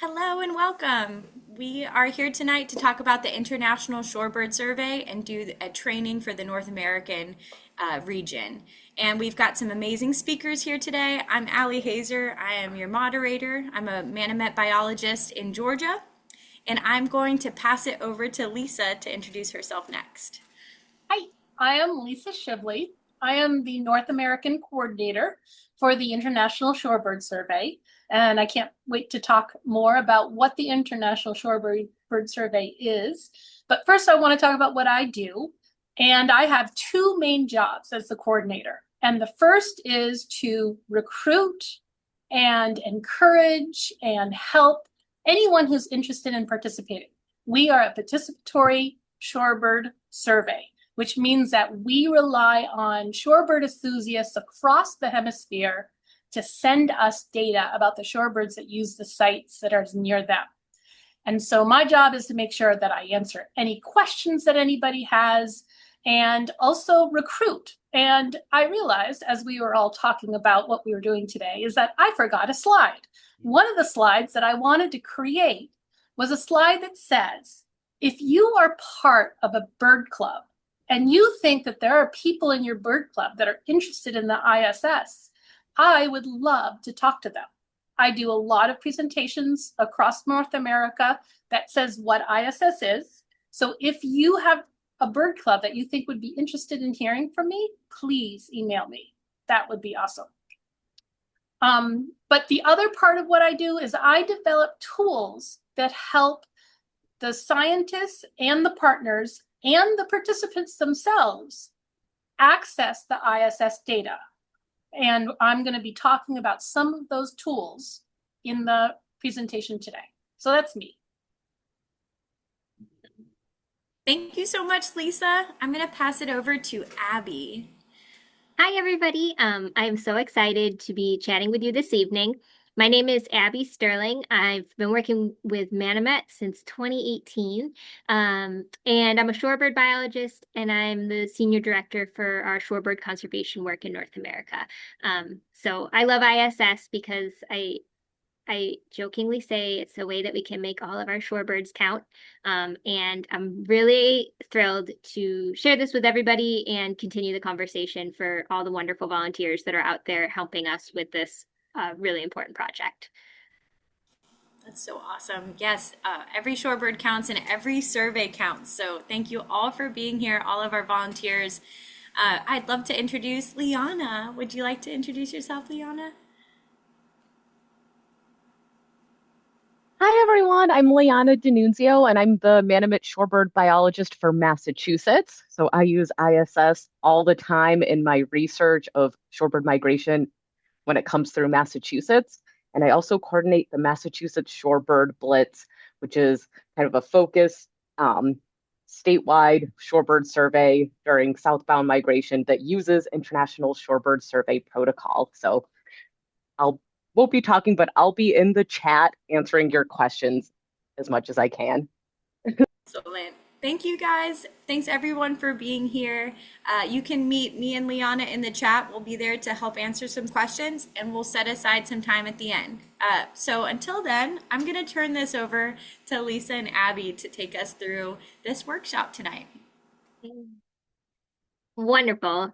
Hello and welcome. We are here tonight to talk about the International Shorebird Survey and do a training for the North American region. And we've got some amazing speakers here today. I'm Allie Hazer. I am your moderator. I'm a Manomet biologist in Georgia. And I'm going to pass it over to Lisa to introduce herself next. Hi, I am Lisa Shively. I am the North American coordinator for the International Shorebird Survey, and I can't wait to talk more about what the International Shorebird Survey is. But first, I want to talk about what I do, and I have two main jobs as the coordinator. And the first is to recruit and encourage and help anyone who's interested in participating. We are a participatory shorebird survey, which means that we rely on shorebird enthusiasts across the hemisphere to send us data about the shorebirds that use the sites that are near them. And so my job is to make sure that I answer any questions that anybody has and also recruit. And I realized as we were all talking about what we were doing today is that I forgot a slide. One of the slides that I wanted to create was a slide that says, if you are part of a bird club and you think that there are people in your bird club that are interested in the ISS, I would love to talk to them. I do a lot of presentations across North America that says what ISS is. So if you have a bird club that you think would be interested in hearing from me, please email me. That would be awesome. But the other part of what I do is I develop tools that help the scientists and the partners and the participants themselves access the ISS data. And I'm going to be talking about some of those tools in the presentation today. So that's me. Thank you so much, Lisa. I'm going to pass it over to Abby. Hi, everybody. I'm so excited to be chatting with you this evening. My name is Abby Sterling. I've been working with Manomet since 2018, and I'm a shorebird biologist, and I'm the senior director for our shorebird conservation work in North America. So I love ISS because I jokingly say it's a way that we can make all of our shorebirds count. And I'm really thrilled to share this with everybody and continue the conversation for all the wonderful volunteers that are out there helping us with this really important project. That's so awesome. Yes, every shorebird counts and every survey counts. So thank you all for being here, all of our volunteers. I'd love to introduce Liana. Would you like to introduce yourself, Liana? Hi, everyone. I'm Liana D'Annunzio, and I'm the Manomet Shorebird biologist for Massachusetts. So I use ISS all the time in my research of shorebird migration when it comes through Massachusetts. And I also coordinate the Massachusetts Shorebird Blitz, which is kind of a focused statewide shorebird survey during southbound migration that uses International Shorebird Survey protocol. So I'll won't be talking, but I'll be in the chat answering your questions as much as I can. Excellent. Thank you guys. Thanks everyone for being here. You can meet me and Liana in the chat. We'll be there to help answer some questions and we'll set aside some time at the end. So until then, I'm going to turn this over to Lisa and Abby to take us through this workshop tonight. Wonderful.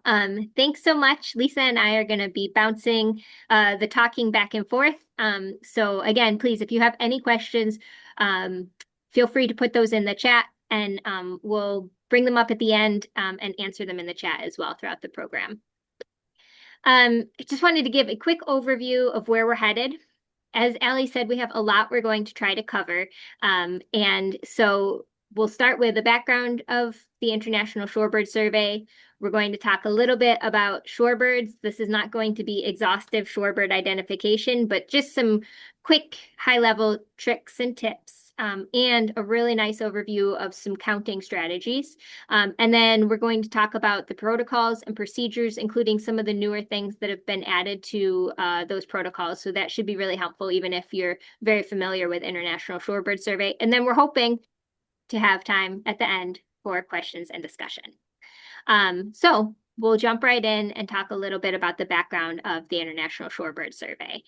Thanks so much. Lisa and I are going to be bouncing the talking back and forth. So again, please, if you have any questions, feel free to put those in the chat and we'll bring them up at the end and answer them in the chat as well throughout the program. I just wanted to give a quick overview of where we're headed. As Allie said, we have a lot we're going to try to cover. And so we'll start with the background of the International Shorebird Survey. We're going to talk a little bit about shorebirds. This is not going to be exhaustive shorebird identification, but just some quick high-level tricks and tips, and a really nice overview of some counting strategies. And then we're going to talk about the protocols and procedures, including some of the newer things that have been added to those protocols. So that should be really helpful, even if you're very familiar with International Shorebird Survey. And then we're hoping to have time at the end for questions and discussion. So we'll jump right in and talk a little bit about the background of the International Shorebird Survey.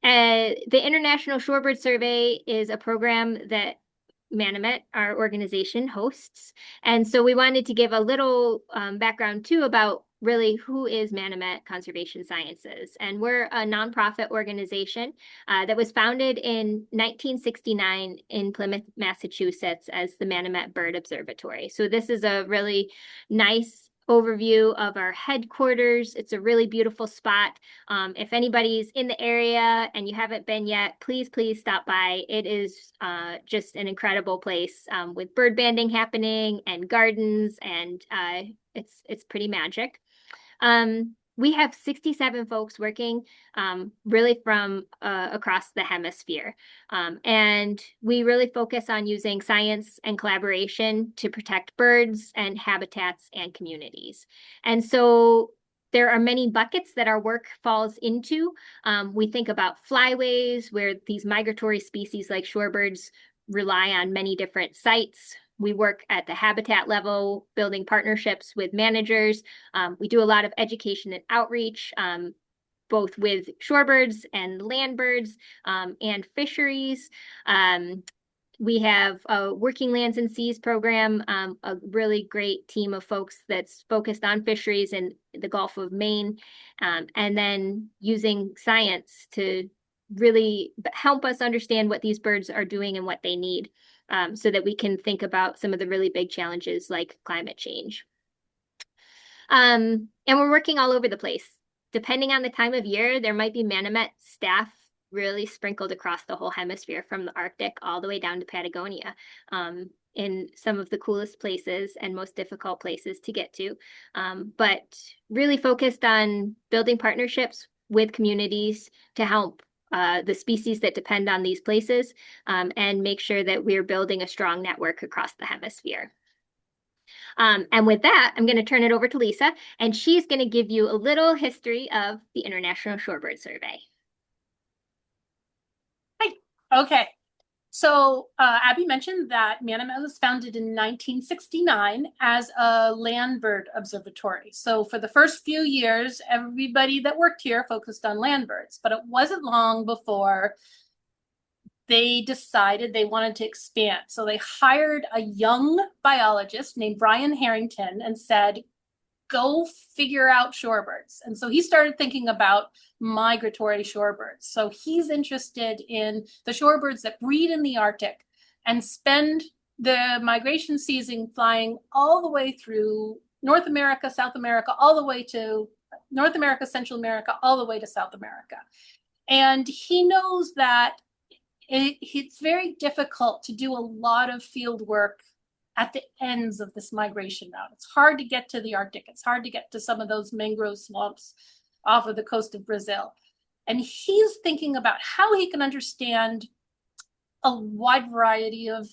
The International Shorebird Survey is a program that Manomet, our organization, hosts. And so we wanted to give a little background too about really who is Manomet Conservation Sciences. And we're a nonprofit organization that was founded in 1969 in Plymouth, Massachusetts as the Manomet Bird Observatory. So this is a really nice overview of our headquarters. It's a really beautiful spot. If anybody's in the area and you haven't been yet, please stop by. It is just an incredible place with bird banding happening and gardens, and it's pretty magic. We have 67 folks working really from across the hemisphere. And we really focus on using science and collaboration to protect birds and habitats and communities. And so there are many buckets that our work falls into. We think about flyways, where these migratory species like shorebirds rely on many different sites. We work at the habitat level, building partnerships with managers. We do a lot of education and outreach, both with shorebirds and land birds and fisheries. We have a Working Lands and Seas program, a really great team of folks that's focused on fisheries in the Gulf of Maine, and then using science to really help us understand what these birds are doing and what they need, so that we can think about some of the really big challenges like climate change. And we're working all over the place. Depending on the time of year, there might be Manomet staff really sprinkled across the whole hemisphere, from the Arctic all the way down to Patagonia, in some of the coolest places and most difficult places to get to, but really focused on building partnerships with communities to help the species that depend on these places, and make sure that we're building a strong network across the hemisphere. And with that, I'm going to turn it over to Lisa, and she's going to give you a little history of the International Shorebird Survey. Okay, so Abby mentioned that Manomet was founded in 1969 as a land bird observatory. So for the first few years, everybody that worked here focused on land birds, but it wasn't long before they decided they wanted to expand. So they hired a young biologist named Brian Harrington and said, go figure out shorebirds. And so he started thinking about migratory shorebirds. So he's interested in the shorebirds that breed in the Arctic and spend the migration season flying all the way through North America, South America, all the way to North America, Central America, all the way to South America. And he knows that it's very difficult to do a lot of field work at the ends of this migration route. It's hard to get to the Arctic. It's hard to get to some of those mangrove swamps off of the coast of Brazil. And he's thinking about how he can understand a wide variety of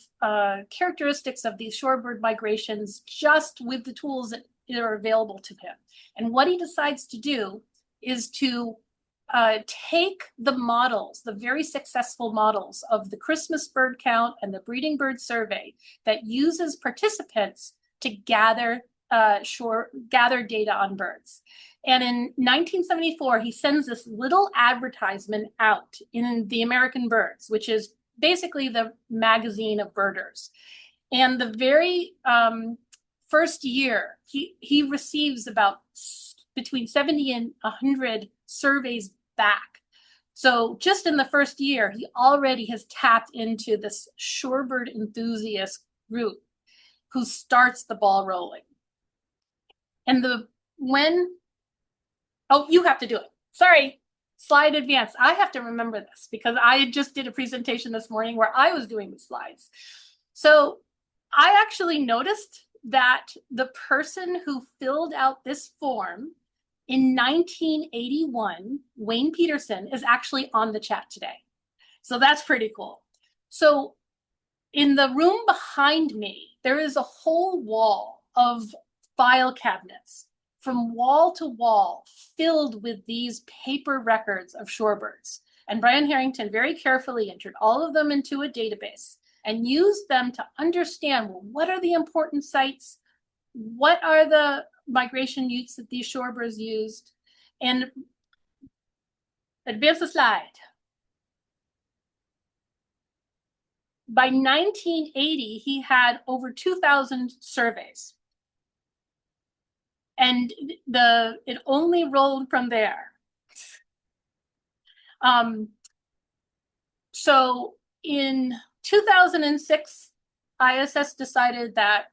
characteristics of these shorebird migrations just with the tools that are available to him. And what he decides to do is to take the models, the very successful models of the Christmas bird count and the breeding bird survey that uses participants to gather data on birds. And in 1974, he sends this little advertisement out in the American Birds, which is basically the magazine of birders. And the very first year, he receives about between 70 and 100 surveys back. So just in the first year, he already has tapped into this shorebird enthusiast group who starts the ball rolling. And oh, you have to do it. Sorry, slide advance. I have to remember this because I just did a presentation this morning where I was doing the slides. So I actually noticed that the person who filled out this form in 1981, Wayne Peterson, is actually on the chat today. So that's pretty cool. So in the room behind me, there is a whole wall of file cabinets from wall to wall filled with these paper records of shorebirds. And Brian Harrington very carefully entered all of them into a database and used them to understand, well, what are the important sites? What are the migration routes that these shorebirds used? And advance the slide. by 1980, he had over 2,000 surveys. And it only rolled from there. So in 2006, ISS decided that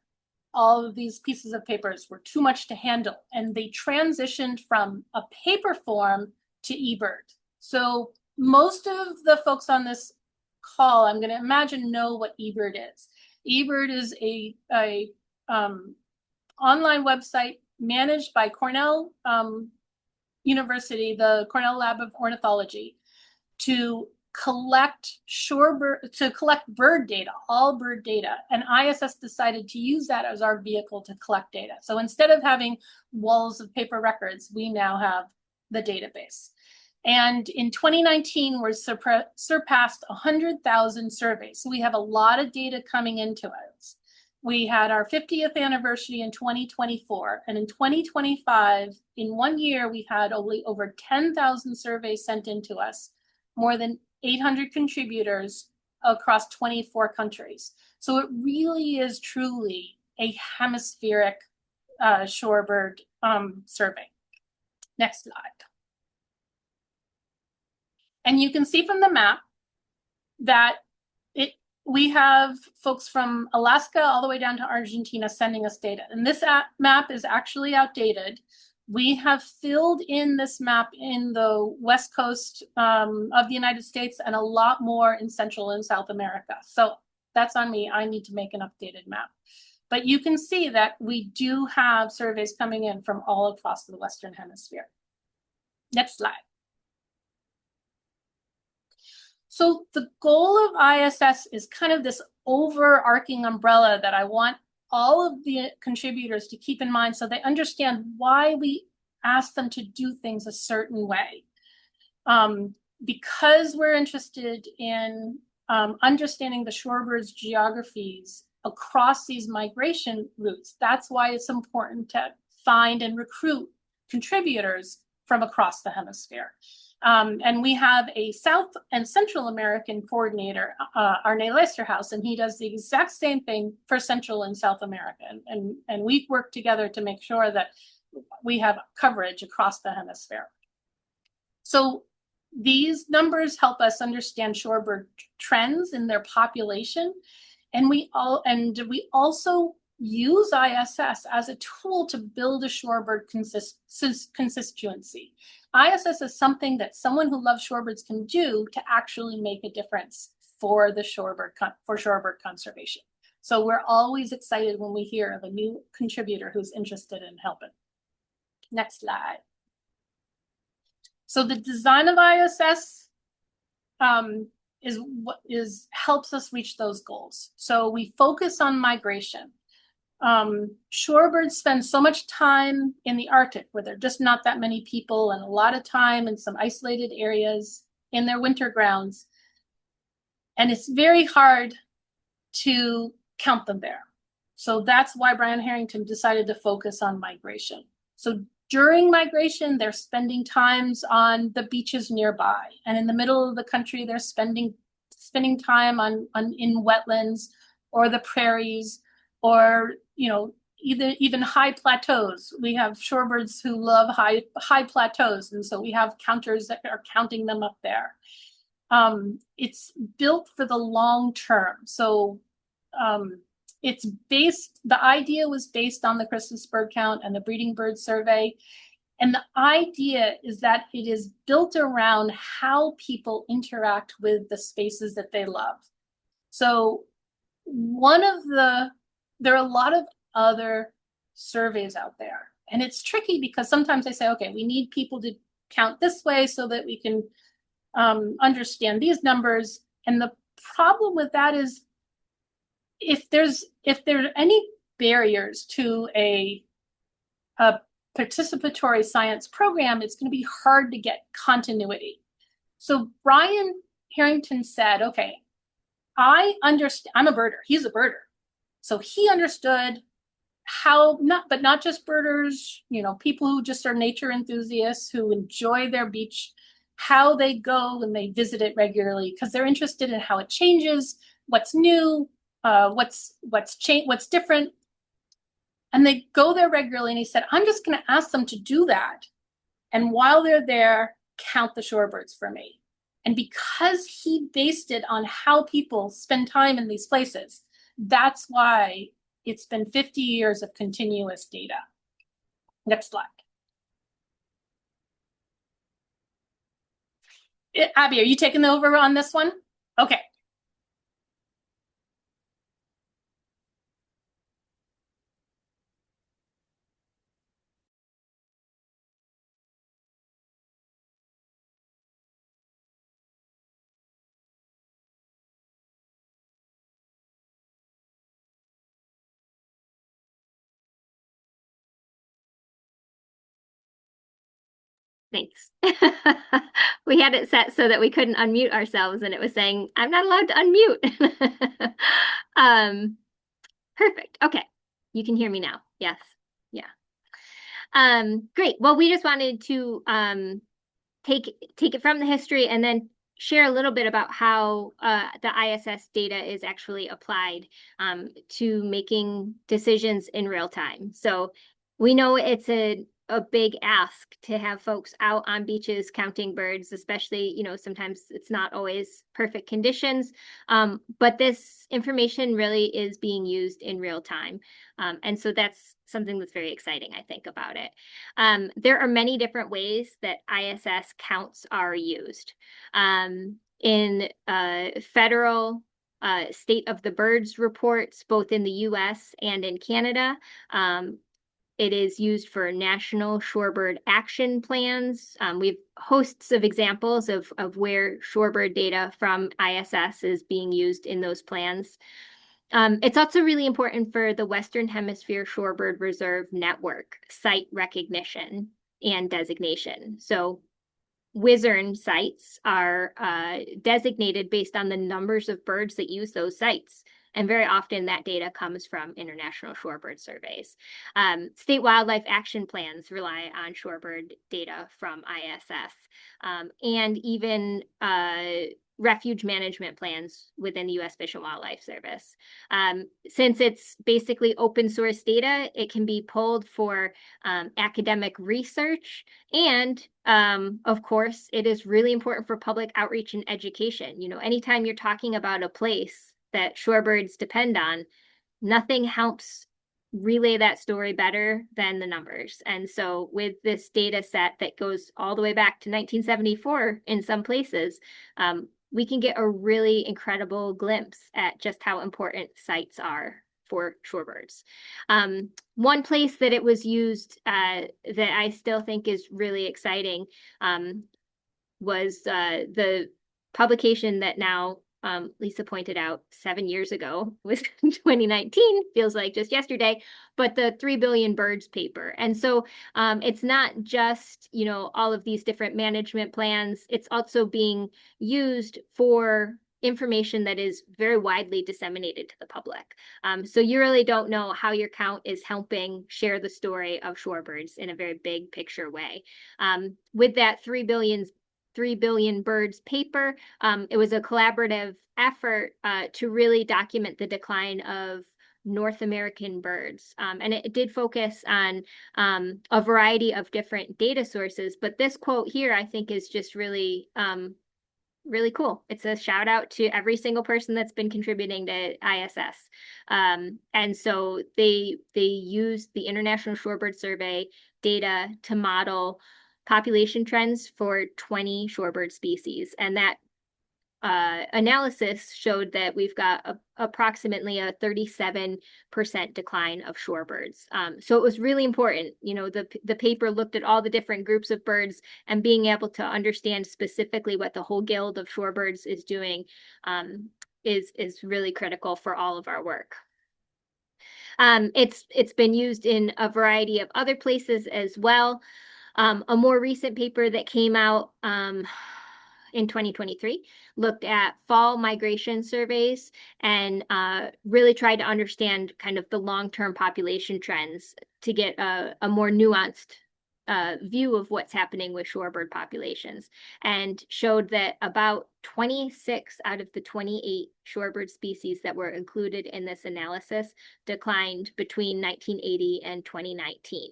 all of these pieces of papers were too much to handle, and they transitioned from a paper form to eBird. So most of the folks on this call, I'm going to imagine, know what eBird is. eBird is a online website managed by Cornell University, the Cornell Lab of Ornithology, to collect bird data, all bird data. And ISS decided to use that as our vehicle to collect data. So instead of having walls of paper records, we now have the database. And in 2019, we're surpassed 100,000 surveys. So we have a lot of data coming into us. We had our 50th anniversary in 2024. And in 2025, in 1 year, we had only over 10,000 surveys sent into us, more than 800 contributors across 24 countries. So it really is truly a hemispheric shorebird survey. Next slide. And you can see from the map that we have folks from Alaska all the way down to Argentina sending us data. And this map is actually outdated. We have filled in this map in the West Coast of the United States and a lot more in Central and South America. So that's on me. I need to make an updated map. But you can see that we do have surveys coming in from all across the Western Hemisphere. Next slide. So the goal of ISS is kind of this overarching umbrella that I want all of the contributors to keep in mind so they understand why we ask them to do things a certain way. Because we're interested in understanding the shorebird's geographies across these migration routes, that's why it's important to find and recruit contributors from across the hemisphere. And we have a South and Central American coordinator, Arne Leisterhouse, and he does the exact same thing for Central and South America. And we work together to make sure that we have coverage across the hemisphere. So these numbers help us understand shorebird trends in their population. And we also use ISS as a tool to build a shorebird constituency. ISS is something that someone who loves shorebirds can do to actually make a difference for the shorebird conservation. So we're always excited when we hear of a new contributor who's interested in helping. Next slide. So the design of ISS helps us reach those goals. So we focus on migration. Shorebirds spend so much time in the Arctic where there are just not that many people, and a lot of time in some isolated areas in their winter grounds. And it's very hard to count them there. So that's why Brian Harrington decided to focus on migration. So during migration, they're spending times on the beaches nearby. And in the middle of the country, they're spending time in wetlands or the prairies, or even high plateaus. We have shorebirds who love high plateaus, and so we have counters that are counting them up there. It's built for the long term. So the idea was based on the Christmas bird count and the breeding bird survey. And the idea is that it is built around how people interact with the spaces that they love. So there are a lot of other surveys out there, and it's tricky because sometimes they say, okay, we need people to count this way so that we can understand these numbers. And the problem with that is if there are any barriers to a participatory science program, it's going to be hard to get continuity. So Brian Harrington said, okay, I understand, I'm a birder, he's a birder. So he understood how, not just birders, people who just are nature enthusiasts who enjoy their beach, how they go when they visit it regularly, because they're interested in how it changes. what's new, what's changed, what's different. And they go there regularly. And he said, I'm just going to ask them to do that. And while they're there, count the shorebirds for me. And because he based it on how people spend time in these places, that's why it's been 50 years of continuous data. Next slide. Abby, are you taking over on this one? Okay. Thanks. We had it set so that we couldn't unmute ourselves, and it was saying, I'm not allowed to unmute. Perfect. Okay. You can hear me now. Yes. Yeah. Great. Well, we just wanted to take it from the history and then share a little bit about how the ISS data is actually applied to making decisions in real time. So we know it's a big ask to have folks out on beaches counting birds, especially, sometimes it's not always perfect conditions, but this information really is being used in real time. And so that's something that's very exciting, I think, about it. There are many different ways that ISS counts are used. In federal state of the birds reports, both in the US and in Canada, it is used for national shorebird action plans. We have hosts of examples of where shorebird data from ISS is being used in those plans. It's also really important for the Western Hemisphere Shorebird Reserve Network site recognition and designation. So WISRN sites are designated based on the numbers of birds that use those sites. And very often that data comes from International Shorebird Surveys. State wildlife action plans rely on shorebird data from ISS, and even refuge management plans within the U.S. Fish and Wildlife Service. Since it's basically open source data, it can be pulled for academic research. And of course, it is really important for public outreach and education. Anytime you're talking about a place that shorebirds depend on, nothing helps relay that story better than the numbers. And so with this data set that goes all the way back to 1974 in some places, we can get a really incredible glimpse at just how important sites are for shorebirds. One place that it was used that I still think is really exciting was the publication that now Lisa pointed out 7 years ago was 2019, feels like just yesterday, but the 3 billion birds paper. And so it's not just, all of these different management plans, it's also being used for information that is very widely disseminated to the public. So you really don't know how your count is helping share the story of shorebirds in a very big picture way. With that 3 billion birds paper, it was a collaborative effort to really document the decline of North American birds. And it did focus on a variety of different data sources. But this quote here, I think, is just really, really cool. It's a shout out to every single person that's been contributing to ISS. And so they used the International Shorebird Survey data to model population trends for 20 shorebird species. And that analysis showed that we've got approximately a 37% decline of shorebirds. So it was really important. The paper looked at all the different groups of birds, and being able to understand specifically what the whole guild of shorebirds is doing is really critical for all of our work. It's been used in a variety of other places as well. A more recent paper that came out in 2023 looked at fall migration surveys and really tried to understand kind of the long-term population trends to get a more nuanced view of what's happening with shorebird populations, and showed that about 26 out of the 28 shorebird species that were included in this analysis declined between 1980 and 2019.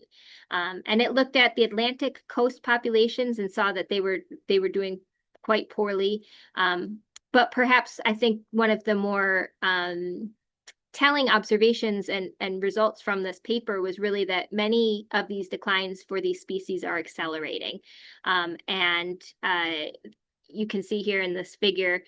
And it looked at the Atlantic coast populations and saw that they were doing quite poorly. But perhaps I think one of the more telling observations and results from this paper was really that many of these declines for these species are accelerating. And you can see here in this figure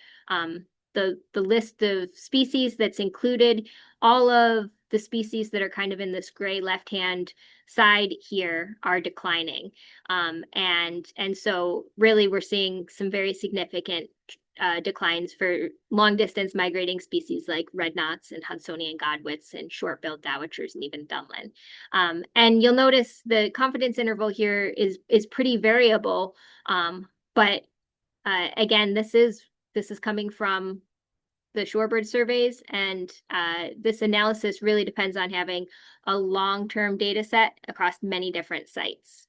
the list of species that's included. All of the species that are kind of in this gray left-hand side here are declining. And so really we're seeing some very significant declines for long-distance migrating species like red knots and Hudsonian godwits and short-billed dowitchers and even dunlin. And you'll notice the confidence interval here is pretty variable, but again, this is coming from the shorebird surveys, and this analysis really depends on having a long-term data set across many different sites.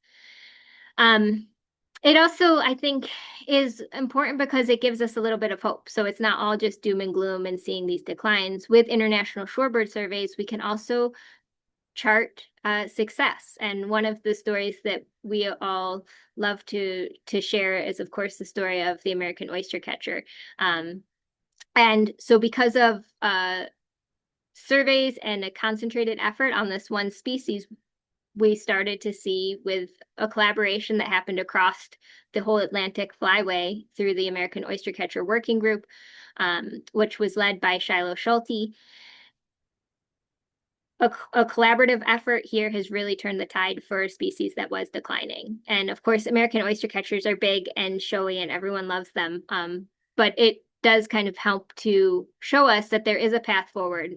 It also, I think, is important because it gives us a little bit of hope. So it's not all just doom and gloom and seeing these declines. With international shorebird surveys, we can also chart success. And one of the stories that we all love to share is, of course, the story of the American oystercatcher. And so because of surveys and a concentrated effort on this one species, we started to see, with a collaboration that happened across the whole Atlantic flyway through the American Oystercatcher Working Group, which was led by Shiloh Schulte. A collaborative effort here has really turned the tide for a species that was declining. And of course, American oystercatchers are big and showy and everyone loves them. But it does kind of help to show us that there is a path forward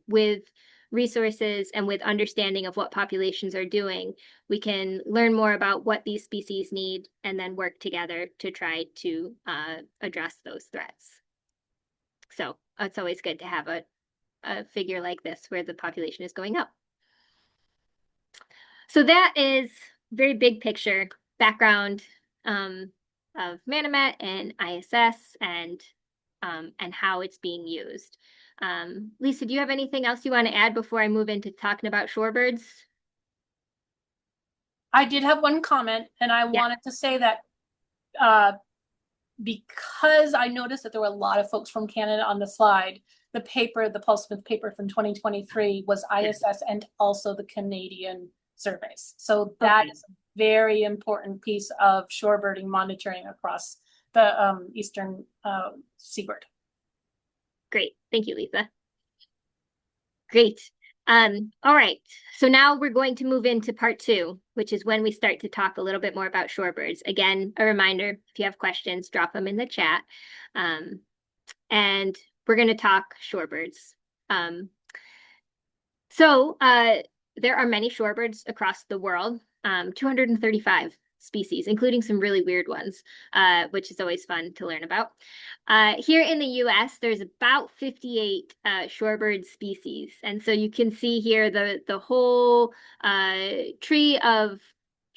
with resources and with understanding of what populations are doing. We can learn more about what these species need and then work together to try to address those threats. So it's always good to have a figure like this where the population is going up. So that is very big picture background of Manomet and ISS and how it's being used. Lisa, do you have anything else you want to add before I move into talking about shorebirds? I did have one comment, and I wanted to say that because I noticed that there were a lot of folks from Canada on the slide, the paper, the Paul Smith paper from 2023 was ISS and also the Canadian surveys. So that is a very important piece of shorebirding monitoring across the eastern seaboard. Great. Thank you, Lisa. Great. All right. So now we're going to move into part 2, which is when we start to talk a little bit more about shorebirds. Again, a reminder, if you have questions, drop them in the chat. And we're going to talk shorebirds. So there are many shorebirds across the world, 235 species, including some really weird ones, which is always fun to learn about. Here in the US, there's about 58 shorebird species. And so you can see here the whole tree of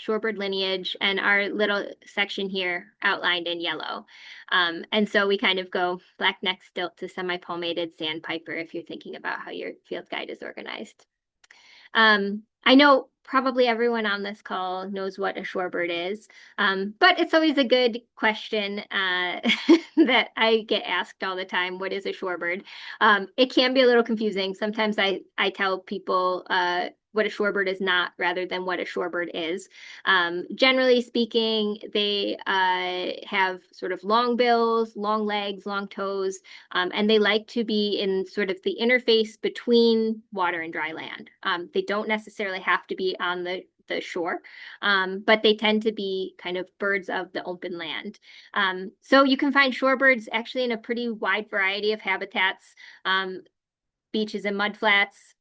shorebird lineage and our little section here outlined in yellow. And so we kind of go black-necked stilt to semi-palmated sandpiper if you're thinking about how your field guide is organized. I know probably everyone on this call knows what a shorebird is, but it's always a good question that I get asked all the time. What is a shorebird? It can be a little confusing. Sometimes I tell people what a shorebird is not rather than what a shorebird is. Generally speaking, they have sort of long bills, long legs, long toes, and they like to be in sort of the interface between water and dry land. They don't necessarily have to be on the shore, but they tend to be kind of birds of the open land. So you can find shorebirds actually in a pretty wide variety of habitats, beaches and mudflats,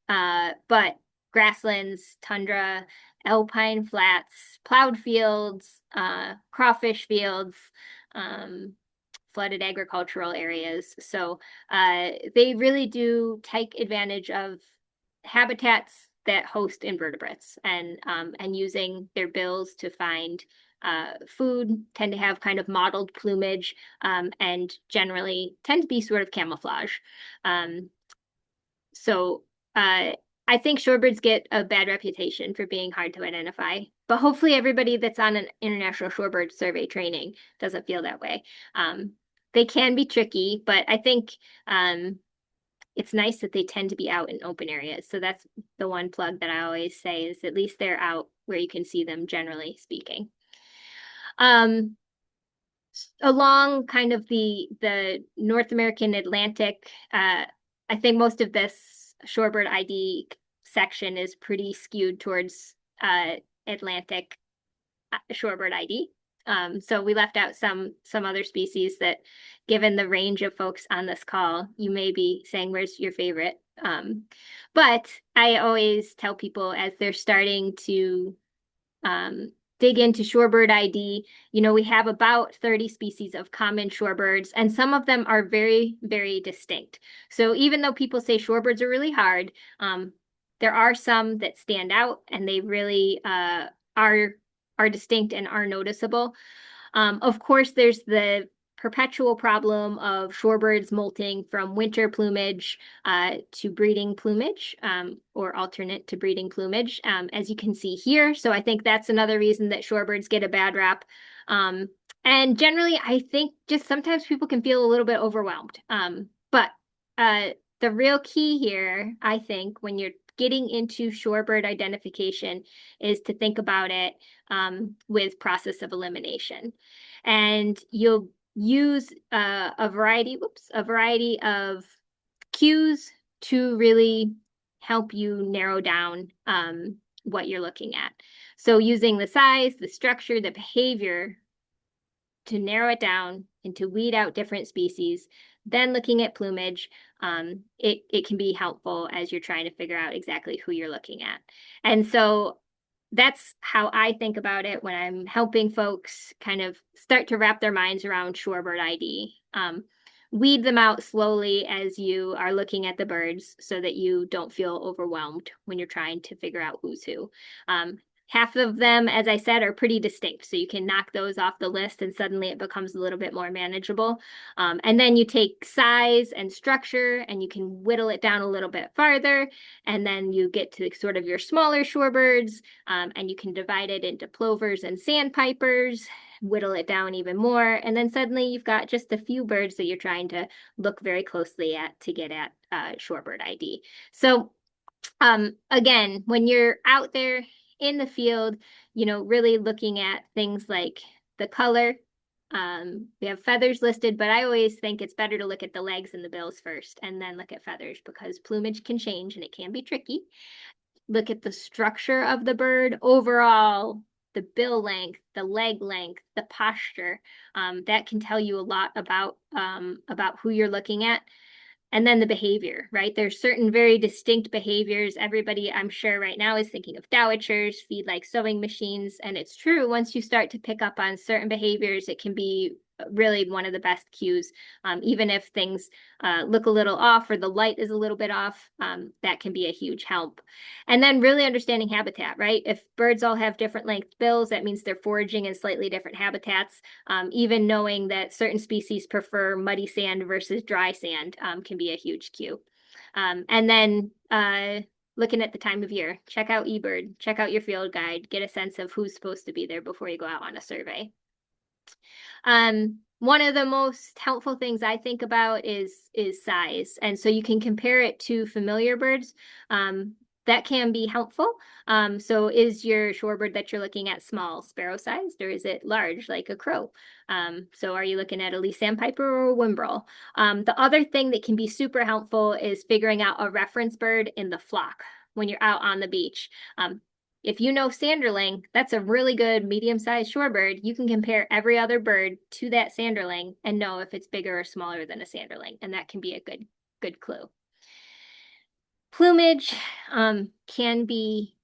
but grasslands, tundra, alpine flats, plowed fields, crawfish fields, flooded agricultural areas. So they really do take advantage of habitats that host invertebrates, and using their bills to find food, tend to have kind of mottled plumage, and generally tend to be sort of camouflage. So I think shorebirds get a bad reputation for being hard to identify, but hopefully everybody that's on an International Shorebird Survey training doesn't feel that way. They can be tricky, but I think it's nice that they tend to be out in open areas. So that's the one plug that I always say, is at least they're out where you can see them, generally speaking. Along kind of the North American Atlantic, I think most of this Shorebird ID section is pretty skewed towards Atlantic Shorebird ID. So we left out some other species that, given the range of folks on this call, you may be saying, where's your favorite? But I always tell people, as they're starting to dig into shorebird ID, we have about 30 species of common shorebirds, and some of them are very, very distinct. So even though people say shorebirds are really hard, there are some that stand out, and they really are distinct and are noticeable. Of course, there's the perpetual problem of shorebirds molting from winter plumage to breeding plumage, or alternate to breeding plumage, as you can see here. So I think that's another reason that shorebirds get a bad rap. And generally, I think just sometimes people can feel a little bit overwhelmed. But the real key here, I think, when you're getting into shorebird identification, is to think about it with process of elimination. And you'll use a variety of cues to really help you narrow down what you're looking at. So using the size, the structure, the behavior to narrow it down and to weed out different species, then looking at plumage, it can be helpful as you're trying to figure out exactly who you're looking at. And so that's how I think about it when I'm helping folks kind of start to wrap their minds around shorebird ID. Weed them out slowly as you are looking at the birds so that you don't feel overwhelmed when you're trying to figure out who's who. Half of them, as I said, are pretty distinct, so you can knock those off the list and suddenly it becomes a little bit more manageable. And then you take size and structure and you can whittle it down a little bit farther, and then you get to sort of your smaller shorebirds, and you can divide it into plovers and sandpipers, whittle it down even more, and then suddenly you've got just a few birds that you're trying to look very closely at to get at shorebird ID. So again, when you're out there in the field, really looking at things like the color. We have feathers listed, but I always think it's better to look at the legs and the bills first and then look at feathers, because plumage can change and it can be tricky. Look at the structure of the bird overall, the bill length, the leg length, the posture. That can tell you a lot about who you're looking at. And then the behavior, right? There's certain very distinct behaviors. Everybody, I'm sure right now, is thinking of dowitchers, feed like sewing machines. And it's true, once you start to pick up on certain behaviors, it can be really one of the best cues. Even if things look a little off or the light is a little bit off, that can be a huge help. And then really understanding habitat, right? If birds all have different length bills, that means they're foraging in slightly different habitats. Even knowing that certain species prefer muddy sand versus dry sand can be a huge cue. And then looking at the time of year, check out eBird, check out your field guide, get a sense of who's supposed to be there before you go out on a survey. One of the most helpful things I think about is size. And so you can compare it to familiar birds. That can be helpful. So is your shorebird that you're looking at small, sparrow-sized, or is it large, like a crow? So are you looking at a Lee sandpiper or a whimbrel? The other thing that can be super helpful is figuring out a reference bird in the flock when you're out on the beach. If you know sanderling, that's a really good medium-sized shorebird. You can compare every other bird to that sanderling and know if it's bigger or smaller than a sanderling, and that can be a good clue. Plumage can be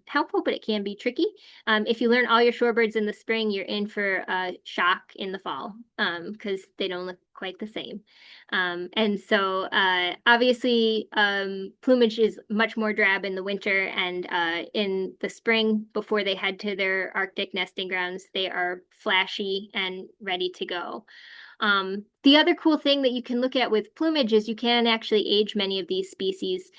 helpful, but it can be tricky. If you learn all your shorebirds in the spring, you're in for a shock in the fall because they don't look quite the same. And so obviously plumage is much more drab in the winter, and in the spring before they head to their Arctic nesting grounds, they are flashy and ready to go. The other cool thing that you can look at with plumage is you can actually age many of these species,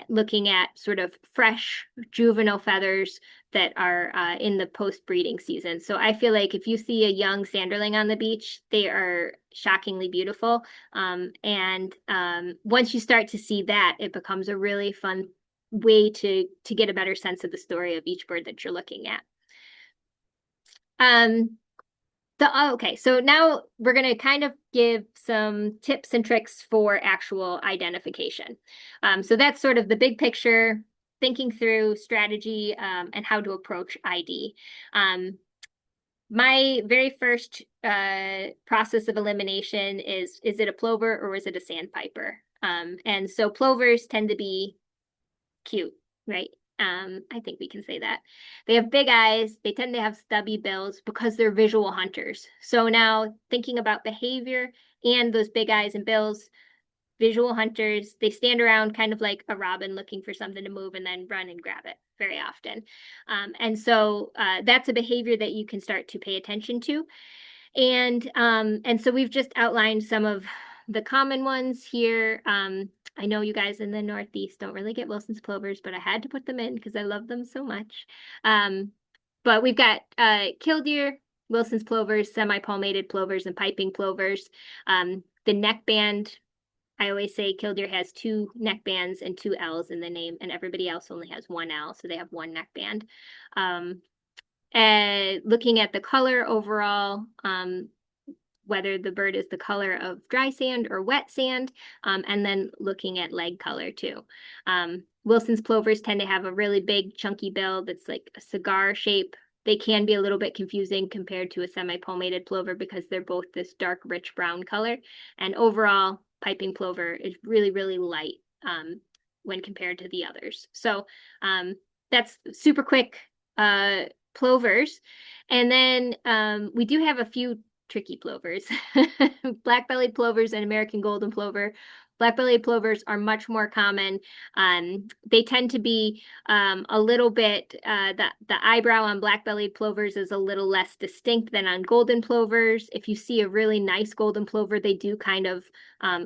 looking at sort of fresh juvenile feathers that are in the post-breeding season. So I feel like if you see a young sanderling on the beach, they are shockingly beautiful. And once you start to see that, it becomes a really fun way to get a better sense of the story of each bird that you're looking at. Okay, so now we're going to kind of give some tips and tricks for actual identification. So that's sort of the big picture, thinking through strategy and how to approach ID. My very first process of elimination is it a plover or is it a sandpiper? And so plovers tend to be cute, right? I think we can say that. They have big eyes. They tend to have stubby bills because they're visual hunters. So now thinking about behavior and those big eyes and bills, visual hunters, they stand around kind of like a robin looking for something to move and then run and grab it very often. And so that's a behavior that you can start to pay attention to. And so we've just outlined some of the common ones here. I know you guys in the Northeast don't really get Wilson's plovers, but I had to put them in because I love them so much. But we've got killdeer, Wilson's plovers, semi-palmated plovers, and piping plovers. The neck band, I always say killdeer has 2 neck bands and 2 L's in the name, and everybody else only has 1 L, so they have 1 neck band. And looking at the color overall, whether the bird is the color of dry sand or wet sand, and then looking at leg color too. Wilson's plovers tend to have a really big chunky bill that's like a cigar shape. They can be a little bit confusing compared to a semi-palmated plover because they're both this dark, rich brown color. And overall, piping plover is really, really light when compared to the others. So that's super quick plovers. And then we do have a few tricky plovers. Black-bellied plovers and American golden plover. Black-bellied plovers are much more common. They tend to be a little bit, the eyebrow on black-bellied plovers is a little less distinct than on golden plovers. If you see a really nice golden plover, they do kind of,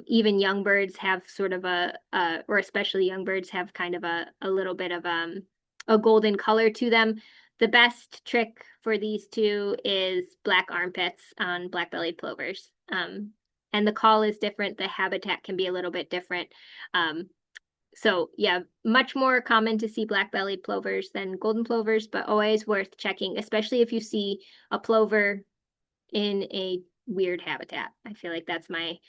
even young birds have sort of or especially young birds have kind of a little bit of a golden color to them. The best trick for these two is black armpits on black-bellied plovers. And the call is different. The habitat can be a little bit different. So yeah, much more common to see black-bellied plovers than golden plovers, but always worth checking, especially if you see a plover in a weird habitat. I feel like that's my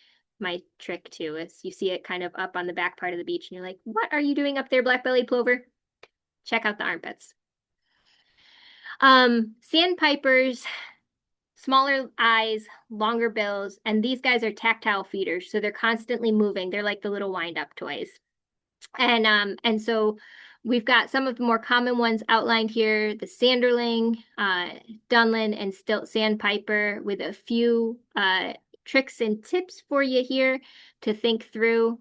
trick too, is you see it kind of up on the back part of the beach and you're like, what are you doing up there, black-bellied plover? Check out the armpits. Sandpipers, smaller eyes, longer bills, and these guys are tactile feeders, so they're constantly moving. They're like the little wind-up toys. And so we've got some of the more common ones outlined here: the sanderling, dunlin, and stilt sandpiper, with a few tricks and tips for you here to think through.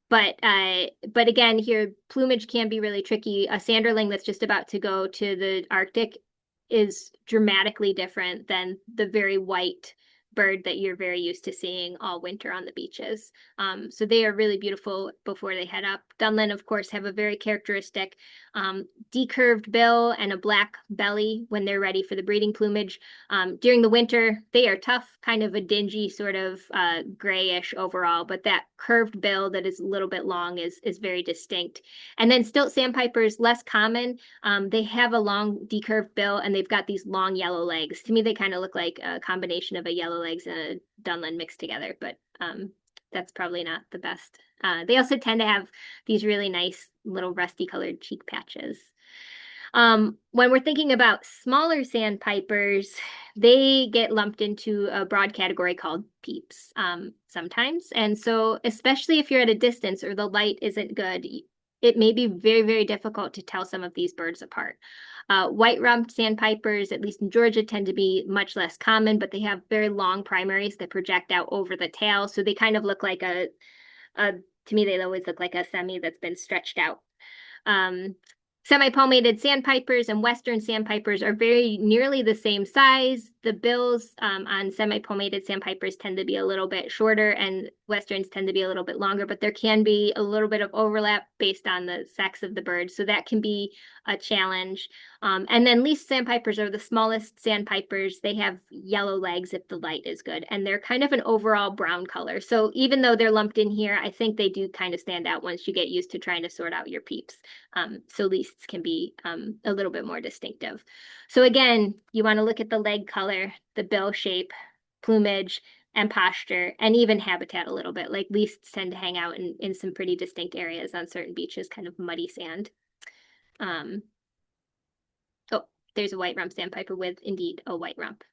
But again, here, plumage can be really tricky. A sanderling that's just about to go to the Arctic is dramatically different than the very white bird that you're very used to seeing all winter on the beaches. So they are really beautiful before they head up. Dunlin, of course, have a very characteristic decurved bill and a black belly when they're ready for the breeding plumage. During the winter, they are tough, kind of a dingy sort of grayish overall, but that curved bill that is a little bit long is very distinct. And then stilt sandpipers, less common. They have a long decurved bill and they've got these long yellow legs. To me, they kind of look like a combination of a yellow legs and a dunlin mixed together, but that's probably not the best. They also tend to have these really nice little rusty colored cheek patches. When we're thinking about smaller sandpipers, they get lumped into a broad category called peeps sometimes. And so especially if you're at a distance or the light isn't good, it may be very, very difficult to tell some of these birds apart. White-rumped sandpipers, at least in Georgia, tend to be much less common, but they have very long primaries that project out over the tail. So they kind of look like to me, they always look like a semi that's been stretched out. Semi-palmated sandpipers and western sandpipers are very nearly the same size. The bills on semi-palmated sandpipers tend to be a little bit shorter and westerns tend to be a little bit longer, but there can be a little bit of overlap based on the sex of the bird. So that can be a challenge. And then least sandpipers are the smallest sandpipers. They have yellow legs if the light is good, and they're kind of an overall brown color. So even though they're lumped in here, I think they do kind of stand out once you get used to trying to sort out your peeps. So leasts can be a little bit more distinctive. So again, you want to look at the leg color, the bill shape, plumage, and posture, and even habitat a little bit. Like leasts tend to hang out in some pretty distinct areas on certain beaches, kind of muddy sand. Oh, there's a white rump sandpiper with indeed a white rump.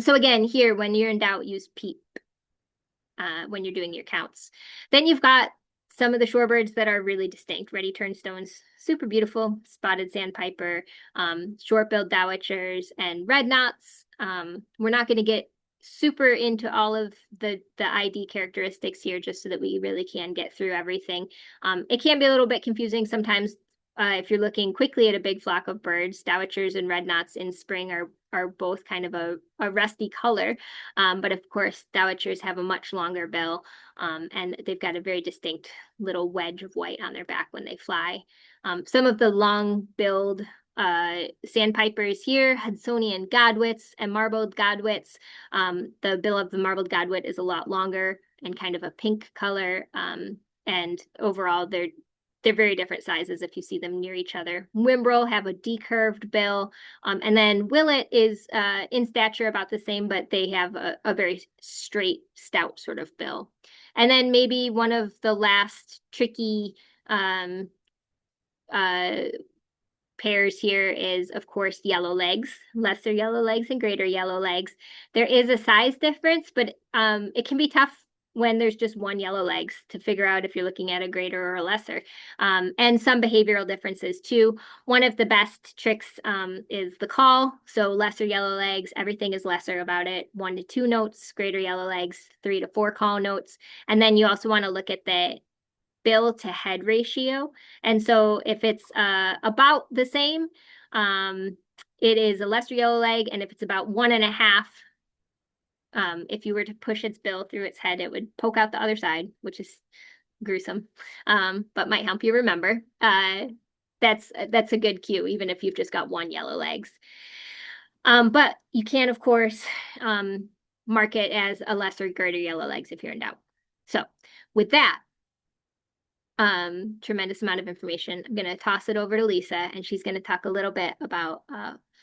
So again, here, when you're in doubt, use peep when you're doing your counts. Then you've got some of the shorebirds that are really distinct. Reddy turnstones, super beautiful, spotted sandpiper, short-billed dowitchers, and red knots. We're not going to get super into all of the ID characteristics here just so that we really can get through everything. It can be a little bit confusing sometimes if you're looking quickly at a big flock of birds. Dowitchers and red knots in spring are both kind of a rusty color, but of course dowitchers have a much longer bill, and they've got a very distinct little wedge of white on their back when they fly. Some of the long-billed sandpipers here, Hudsonian godwits and marbled godwits. The bill of the marbled godwit is a lot longer and kind of a pink color, and overall they're very different sizes if you see them near each other. Wimbrel have a decurved bill, and then Willet is in stature about the same, but they have a very straight, stout sort of bill. And then maybe one of the last tricky pairs here is, of course, yellow legs, lesser yellow legs and greater yellow legs. There is a size difference, but it can be tough when there's just one yellow legs to figure out if you're looking at a greater or a lesser, and some behavioral differences too. One of the best tricks is the call. So lesser yellow legs, everything is lesser about it. 1 to 2 notes, greater yellow legs, 3 to 4 call notes. And then you also want to look at the bill to head ratio. And so if it's about the same, it is a lesser yellow leg. And if it's about 1.5, if you were to push its bill through its head, it would poke out the other side, which is gruesome, but might help you remember. That's a good cue, even if you've just got 1 yellow legs. But you can, of course, mark it as a lesser greater yellow legs if you're in doubt. So with that, tremendous amount of information, I'm going to toss it over to Lisa, and she's going to talk a little bit about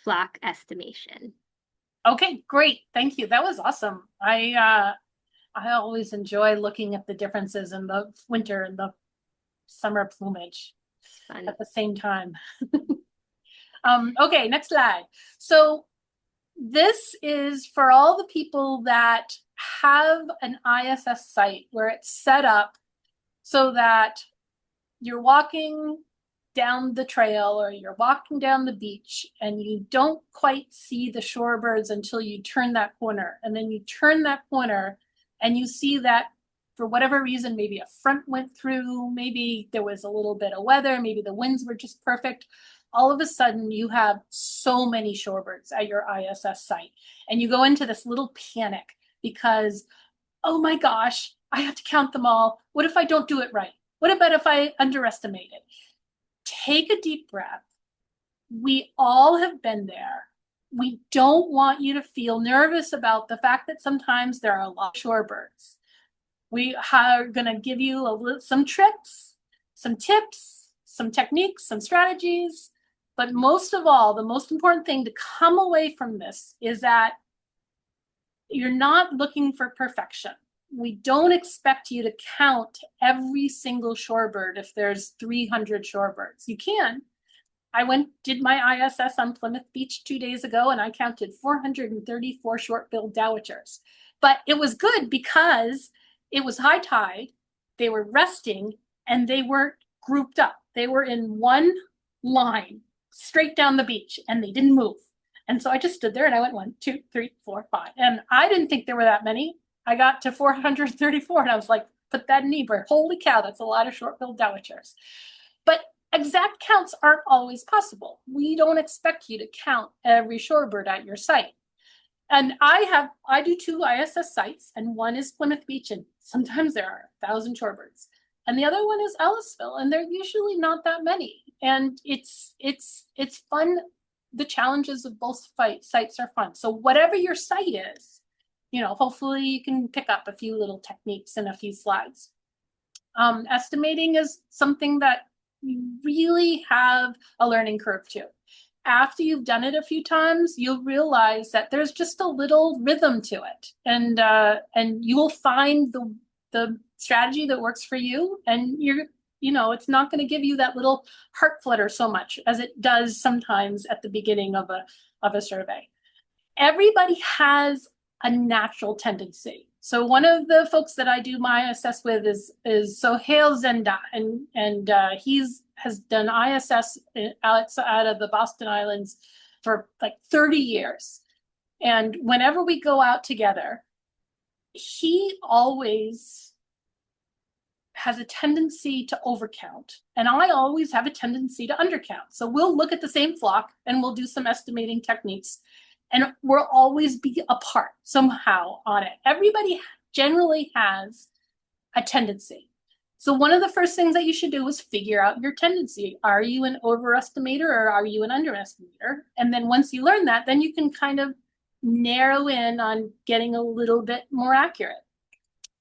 flock estimation. Okay, great. Thank you. That was awesome. I always enjoy looking at the differences in the winter and the summer plumage at the same time. Okay, next slide. So this is for all the people that have an ISS site where it's set up so that you're walking down the trail or you're walking down the beach and you don't quite see the shorebirds until you turn that corner. And then you turn that corner and you see that for whatever reason, maybe a front went through, maybe there was a little bit of weather, maybe the winds were just perfect. All of a sudden you have so many shorebirds at your ISS site and you go into this little panic because, oh my gosh, I have to count them all. What if I don't do it right? What about if I underestimate it? Take a deep breath. We all have been there. We don't want you to feel nervous about the fact that sometimes there are a lot of shorebirds. We are going to give you some tricks, some tips, some techniques, some strategies. But most of all, the most important thing to come away from this is that you're not looking for perfection. We don't expect you to count every single shorebird if there's 300 shorebirds. You can. I did my ISS on Plymouth Beach 2 days ago and I counted 434 short-billed dowitchers. But it was good because it was high tide, they were resting, and they weren't grouped up. They were in one line straight down the beach, and they didn't move. And so I just stood there and I went 1, 2, 3, 4, 5. And I didn't think there were that many. I got to 434 and I was like, put that in eBird. Holy cow, that's a lot of short-billed dowitchers. But exact counts aren't always possible. We don't expect you to count every shorebird at your site. And I do 2 ISS sites, and one is Plymouth Beach, and sometimes there are 1,000 shorebirds. And the other one is Ellisville, and they're usually not that many. And it's fun. The challenges of both sites are fun. So whatever your site is, hopefully you can pick up a few little techniques and a few slides. Estimating is something that you really have a learning curve to. After you've done it a few times, you'll realize that there's just a little rhythm to it, and you will find the strategy that works for you, and it's not going to give you that little heart flutter so much as it does sometimes at the beginning of a survey. Everybody has a natural tendency. So one of the folks that I do my ISS with is Sohail Zenda, and has done ISS out of the Boston Islands for like 30 years. And whenever we go out together, he always has a tendency to overcount, and I always have a tendency to undercount. So we'll look at the same flock and we'll do some estimating techniques, and we'll always be apart somehow on it. Everybody generally has a tendency. So one of the first things that you should do is figure out your tendency. Are you an overestimator or are you an underestimator? And then once you learn that, then you can kind of narrow in on getting a little bit more accurate.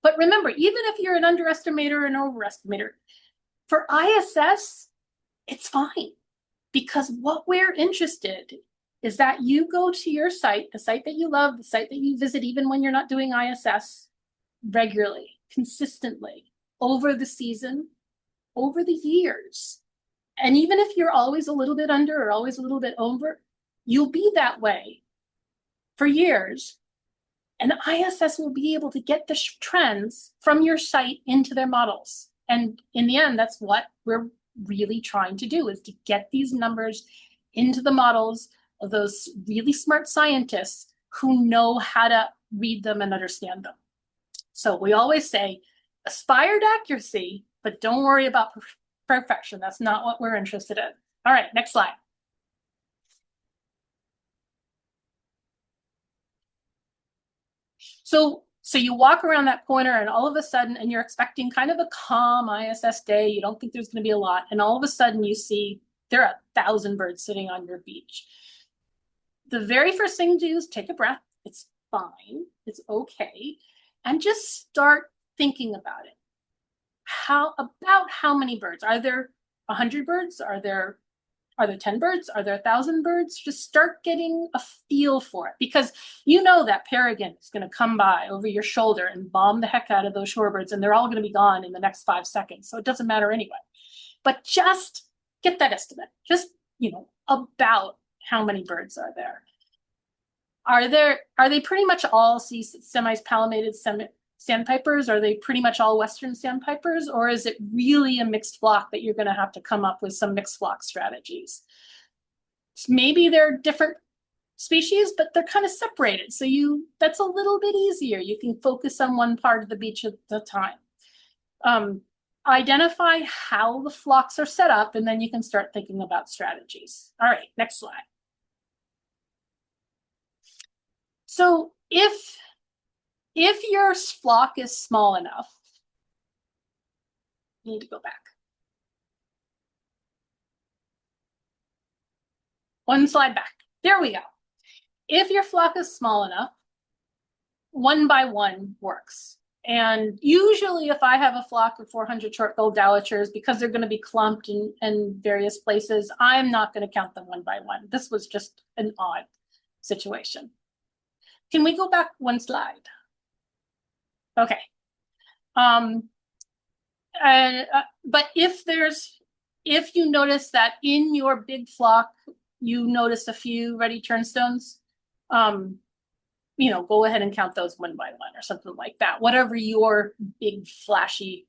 But remember, even if you're an underestimator or an overestimator, for ISS, it's fine. Because what we're interested is that you go to your site, the site that you love, the site that you visit even when you're not doing ISS, regularly, consistently, over the season, over the years. And even if you're always a little bit under or always a little bit over, you'll be that way for years. And ISS will be able to get the trends from your site into their models. And in the end, that's what we're really trying to do, is to get these numbers into the models of those really smart scientists who know how to read them and understand them. So we always say, aspire to accuracy, but don't worry about perfection. That's not what we're interested in. All right, next slide. So you walk around that corner and all of a sudden, and you're expecting kind of a calm ISS day. You don't think there's going to be a lot. And all of a sudden you see there are 1,000 birds sitting on your beach. The very first thing to do is take a breath. It's fine. It's okay. And just start thinking about it. How many birds? Are there 100 birds? Are there 10 birds? Are there 1,000 birds? Just start getting a feel for it, because you know that peregrine is going to come by over your shoulder and bomb the heck out of those shorebirds, and they're all going to be gone in the next 5 seconds. So it doesn't matter anyway. But just get that estimate. Just, about how many birds are there. Are they pretty much all semi-palmated sandpipers? Are they pretty much all Western sandpipers? Or is it really a mixed flock that you're going to have to come up with some mixed flock strategies? Maybe they're different species, but they're kind of separated. So that's a little bit easier. You can focus on one part of the beach at a time. Identify how the flocks are set up, and then you can start thinking about strategies. All right, next slide. So if your flock is small enough, you need to go back. One slide back. There we go. If your flock is small enough, 1 by 1 works. And usually if I have a flock of 400 short-billed dowitchers, because they're going to be clumped in various places, I'm not going to count them 1 by 1. This was just an odd situation. Can we go back 1 slide? Okay. But if you notice that in your big flock, you notice a few ready turnstones, go ahead and count those 1 by 1 or something like that. Whatever your big flashy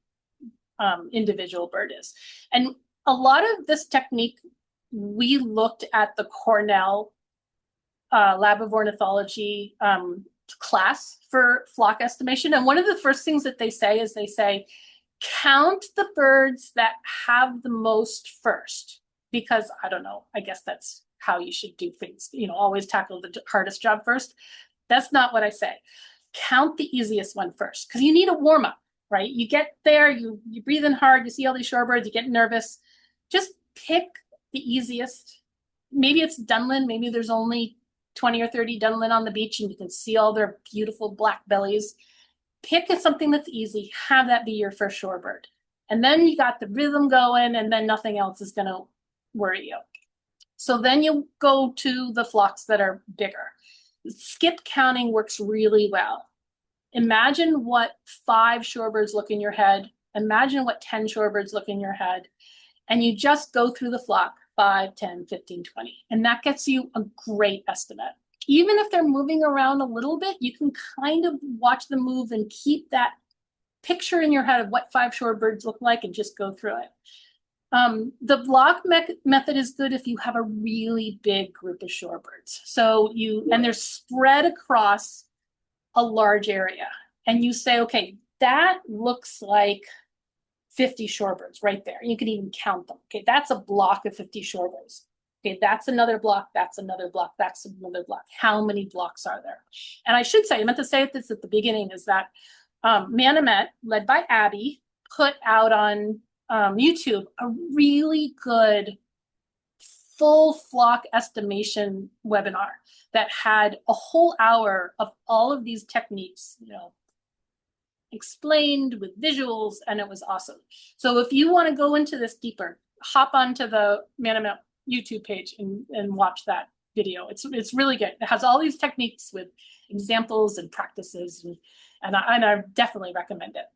individual bird is. And a lot of this technique, we looked at the Cornell Lab of Ornithology class for flock estimation. And one of the first things that they say is count the birds that have the most first, because I don't know, I guess that's how you should do things, always tackle the hardest job first. That's not what I say. Count the easiest one first, because you need a warm up, right? You get there, you breathe in hard, you see all these shorebirds, you get nervous. Just pick the easiest. Maybe it's Dunlin, maybe there's only 20 or 30 Dunlin on the beach and you can see all their beautiful black bellies. Pick something that's easy, have that be your first shorebird. And then you got the rhythm going, and then nothing else is going to worry you. So then you go to the flocks that are bigger. Skip counting works really well. Imagine what 5 shorebirds look in your head. Imagine what 10 shorebirds look in your head. And you just go through the flock, 5, 10, 15, 20. And that gets you a great estimate. Even if they're moving around a little bit, you can kind of watch them move and keep that picture in your head of what 5 shorebirds look like and just go through it. The block method is good if you have a really big group of shorebirds. So and they're spread across a large area. And you say, okay, that looks like 50 shorebirds right there. You can even count them. Okay, that's a block of 50 shorebirds. Okay, that's another block, that's another block, that's another block. How many blocks are there? And I should say, I meant to say this at the beginning, is that Manomet, led by Abby, put out on YouTube a really good full flock estimation webinar that had a whole hour of all of these techniques, explained with visuals, and it was awesome. So if you want to go into this deeper, hop onto the Manomet YouTube page and watch that video. It's really good. It has all these techniques with examples and practices, and I definitely recommend it.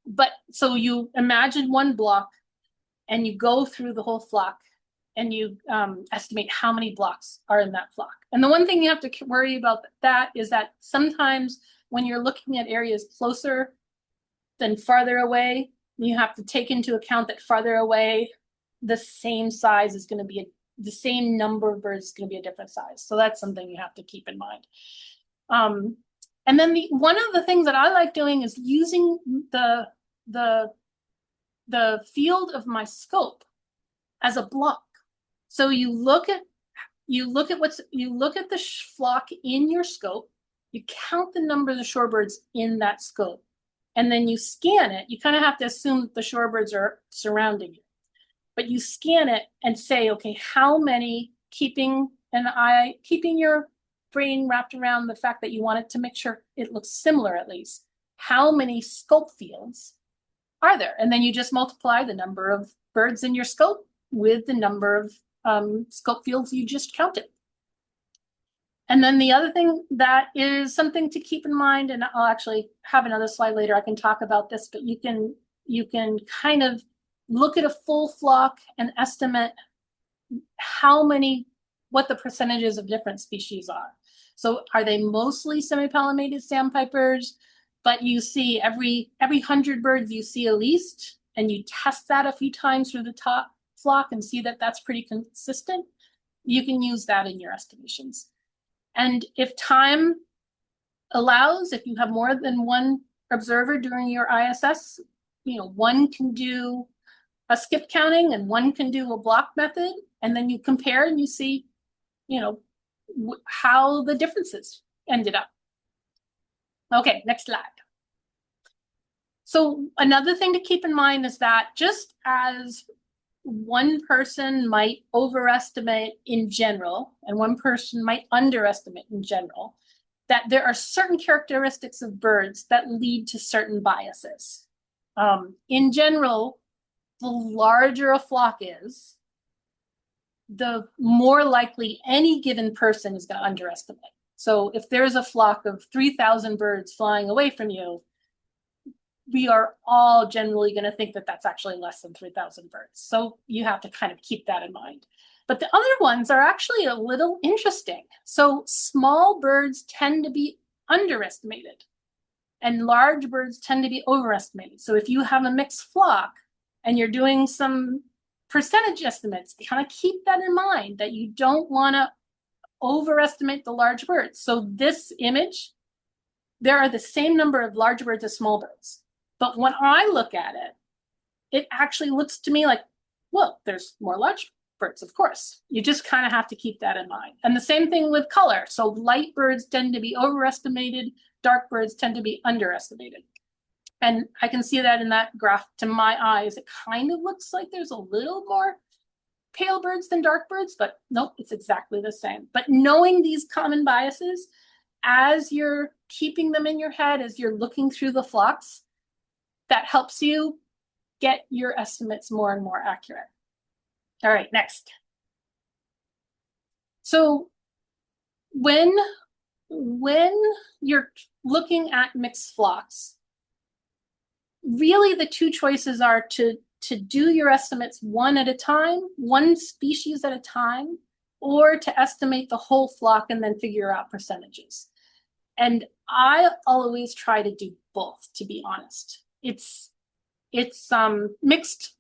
But so you imagine one block and you go through the whole flock and you estimate how many blocks are in that flock. And the one thing you have to worry about that is that sometimes when you're looking at areas closer than farther away, you have to take into account that farther away, the same size is going to be the same number of birds is going to be a different size. So that's something you have to keep in mind. And then one of the things that I like doing is using the field of my scope as a block. So you look at the flock in your scope, you count the number of the shorebirds in that scope, and then you scan it. You kind of have to assume that the shorebirds are surrounding you. But you scan it and say, okay, how many, keeping your brain wrapped around the fact that you want it to make sure it looks similar at least, how many scope fields are there? And then you just multiply the number of birds in your scope with the number of scope fields you just counted. And then the other thing that is something to keep in mind, and I'll actually have another slide later, I can talk about this, but you can kind of look at a full flock and estimate what the percentages of different species are. So are they mostly semi-pallimated sandpipers? But you see every 100 birds, you see at least, and you test that a few times through the top flock and see that that's pretty consistent. You can use that in your estimations. And if time allows, if you have more than one observer during your ISS, one can do a skip counting and one can do a block method, and then you compare and you see, how the differences ended up. Okay, next slide. So another thing to keep in mind is that just as one person might overestimate in general, and one person might underestimate in general, that there are certain characteristics of birds that lead to certain biases. In general, the larger a flock is, the more likely any given person is going to underestimate. So if there's a flock of 3,000 birds flying away from you, we are all generally going to think that that's actually less than 3,000 birds. So you have to kind of keep that in mind. But the other ones are actually a little interesting. So small birds tend to be underestimated. And large birds tend to be overestimated. So if you have a mixed flock and you're doing some percentage estimates, kind of keep that in mind, that you don't want to overestimate the large birds. So this image, there are the same number of large birds as small birds. But when I look at it, it actually looks to me like, well, there's more large birds, of course. You just kind of have to keep that in mind. And the same thing with color. So light birds tend to be overestimated, dark birds tend to be underestimated. And I can see that in that graph to my eyes. It kind of looks like there's a little more pale birds than dark birds, but nope, it's exactly the same. But knowing these common biases, as you're keeping them in your head, as you're looking through the flocks, that helps you get your estimates more and more accurate. All right, next. So when you're looking at mixed flocks, really the two choices are to do your estimates one at a time, one species at a time, or to estimate the whole flock and then figure out percentages. And I always try to do both, to be honest. It's mixed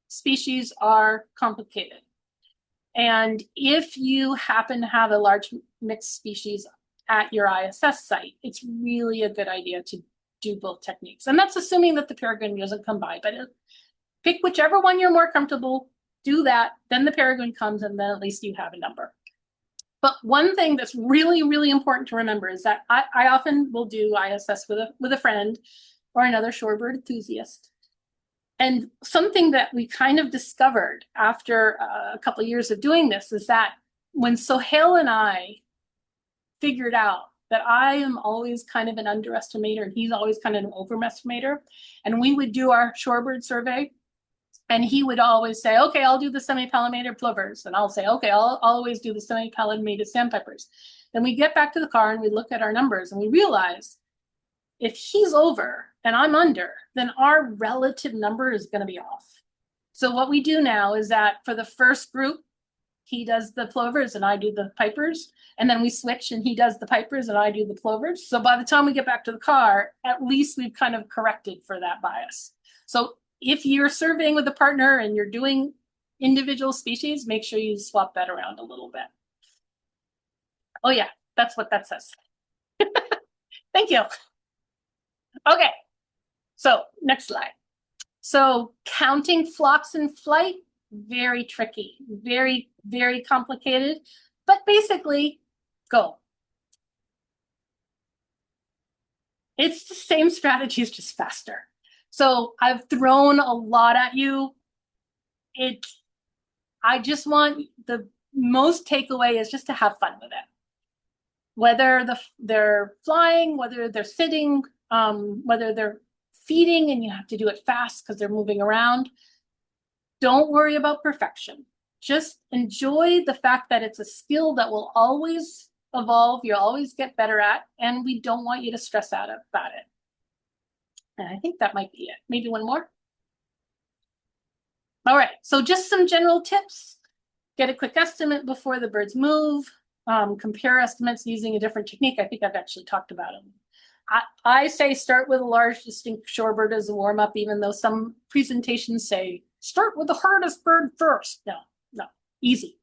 species are complicated. And if you happen to have a large mixed species at your ISS site, it's really a good idea to do both techniques. And that's assuming that the peregrine doesn't come by, but pick whichever one you're more comfortable, do that, then the peregrine comes, and then at least you have a number. But one thing that's really, really important to remember is that I often will do ISS with a friend or another shorebird enthusiast. And something that we kind of discovered after a couple of years of doing this is that when Sohail and I figured out that I am always kind of an underestimator and he's always kind of an overestimator, and we would do our shorebird survey, and he would always say, okay, I'll do the semi-pallimated plovers. And I'll say, okay, I'll always do the semi-pallimated sandpipers. Then we get back to the car and we look at our numbers and we realize if he's over and I'm under, then our relative number is going to be off. So what we do now is that for the first group, he does the plovers and I do the pipers. And then we switch and he does the pipers and I do the plovers. So by the time we get back to the car, at least we've kind of corrected for that bias. So if you're surveying with a partner and you're doing individual species, make sure you swap that around a little bit. Oh yeah, that's what that says. Thank you. Okay, so next slide. So counting flocks in flight, very tricky, very, very complicated, but basically go. It's the same strategies, just faster. So I've thrown a lot at you. I just want the most takeaway is just to have fun with it. Whether they're flying, whether they're sitting, whether they're feeding and you have to do it fast because they're moving around. Don't worry about perfection. Just enjoy the fact that it's a skill that will always evolve, you'll always get better at, and we don't want you to stress out about it. And I think that might be it. Maybe one more. All right, so just some general tips. Get a quick estimate before the birds move. Compare estimates using a different technique. I think I've actually talked about them. I say start with a large distinct shorebird as a warm-up, even though some presentations say start with the hardest bird first. No, easy.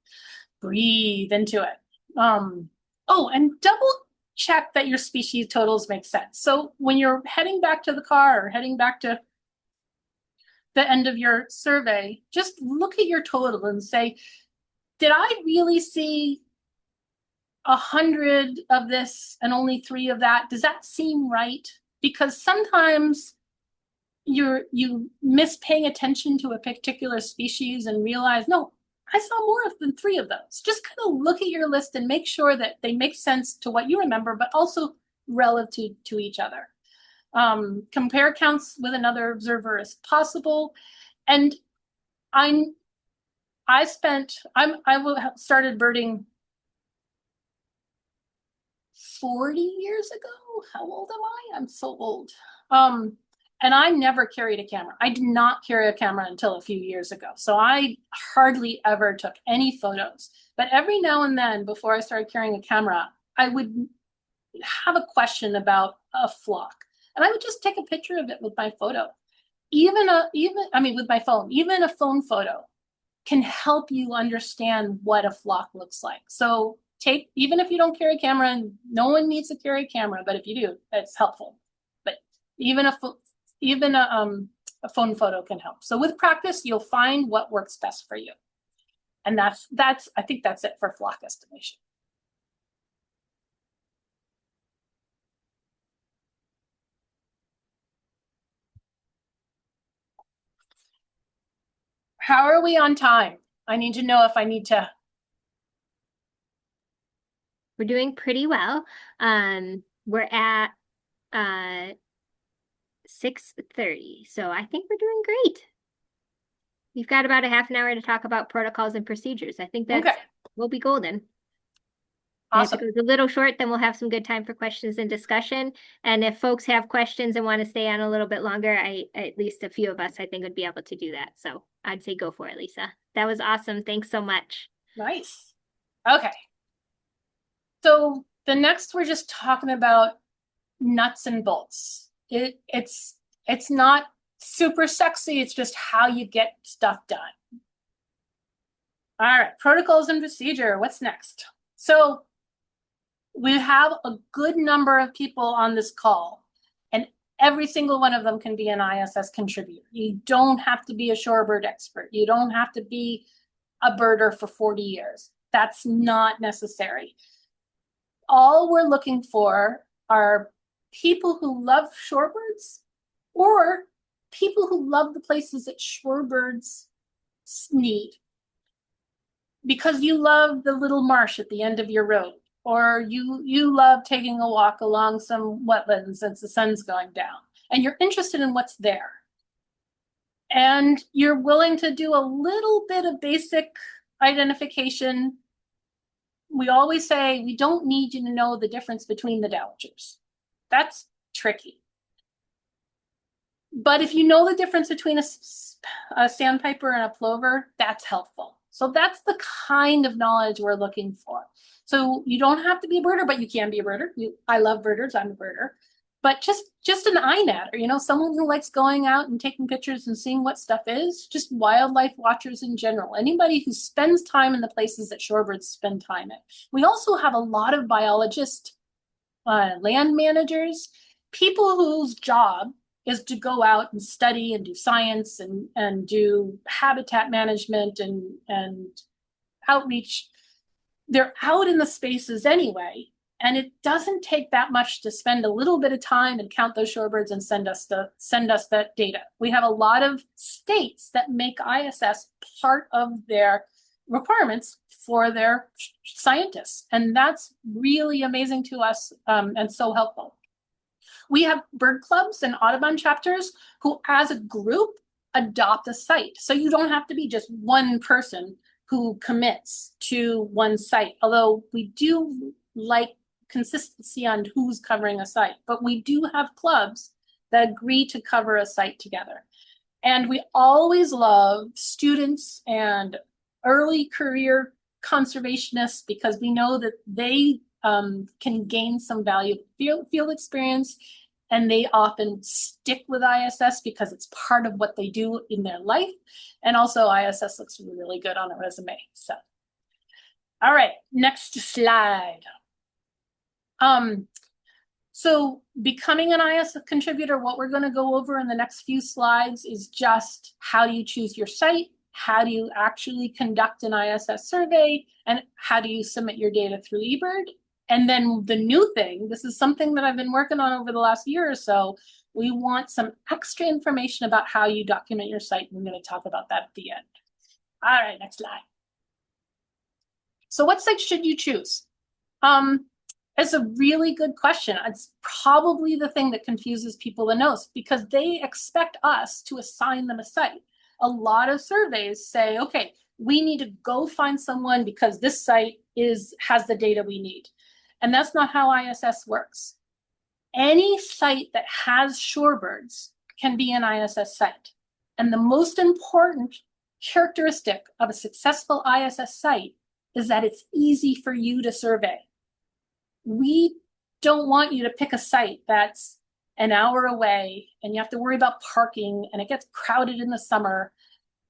Breathe into it. Oh, and double check that your species totals make sense. So when you're heading back to the car or heading back to the end of your survey, just look at your total and say, did I really see 100 of this and only 3 of that? Does that seem right? Because sometimes you miss paying attention to a particular species and realize, no, I saw more than 3 of those. Just kind of look at your list and make sure that they make sense to what you remember, but also relative to each other. Compare counts with another observer as possible. And I started birding 40 years ago. How old am I? I'm so old. And I never carried a camera. I did not carry a camera until a few years ago. So I hardly ever took any photos. But every now and then, before I started carrying a camera, I would have a question about a flock. And I would just take a picture of it with my photo. With my phone, even a phone photo can help you understand what a flock looks like. So even if you don't carry a camera, and no one needs to carry a camera, but if you do, it's helpful. But even a phone photo can help. So with practice, you'll find what works best for you. And I think that's it for flock estimation. How are we on time? I need to know if I need to. We're doing pretty well. We're at 6:30, so I think we're doing great. We've got about a half an hour to talk about protocols and procedures. I think that's we'll be golden. Awesome. If it goes a little short, then we'll have some good time for questions and discussion. And if folks have questions and want to stay on a little bit longer, at least a few of us, I think, would be able to do that. So I'd say go for it, Lisa. That was awesome. Thanks so much. Nice. Okay. So the next, we're just talking about nuts and bolts. It's not super sexy. It's just how you get stuff done. All right, protocols and procedure. What's next? So we have a good number of people on this call, and every single one of them can be an ISS contributor. You don't have to be a shorebird expert. You don't have to be a birder for 40 years. That's not necessary. All we're looking for are people who love shorebirds or people who love the places that shorebirds need. Because you love the little marsh at the end of your road, or you love taking a walk along some wetlands as the sun's going down, and you're interested in what's there. And you're willing to do a little bit of basic identification. We always say, we don't need you to know the difference between the dowagers. That's tricky. But if you know the difference between a sandpiper and a plover, that's helpful. So that's the kind of knowledge we're looking for. So you don't have to be a birder, but you can be a birder. I love birders, I'm a birder. But just an eye natter, someone who likes going out and taking pictures and seeing what stuff is, just wildlife watchers in general. Anybody who spends time in the places that shorebirds spend time in. We also have a lot of biologists, land managers, people whose job is to go out and study and do science and do habitat management and outreach. They're out in the spaces anyway, and it doesn't take that much to spend a little bit of time and count those shorebirds and send us that data. We have a lot of states that make ISS part of their requirements for their scientists, and that's really amazing to us and so helpful. We have bird clubs and Audubon chapters who, as a group, adopt a site. So you don't have to be just one person who commits to one site, although we do like consistency on who's covering a site. But we do have clubs that agree to cover a site together. And we always love students and early career conservationists because we know that they can gain some valuable field experience, and they often stick with ISS because it's part of what they do in their life. And also ISS looks really good on a resume. So, all right, next slide. So becoming an ISS contributor, what we're going to go over in the next few slides is just how do you choose your site, how do you actually conduct an ISS survey, and how do you submit your data through eBird. And then the new thing, this is something that I've been working on over the last year or so, we want some extra information about how you document your site. We're going to talk about that at the end. All right, next slide. So what site should you choose? It's a really good question. It's probably the thing that confuses people the most because they expect us to assign them a site. A lot of surveys say, okay, we need to go find someone because this site has the data we need. And that's not how ISS works. Any site that has shorebirds can be an ISS site. And the most important characteristic of a successful ISS site is that it's easy for you to survey. We don't want you to pick a site that's an hour away, and you have to worry about parking, and it gets crowded in the summer,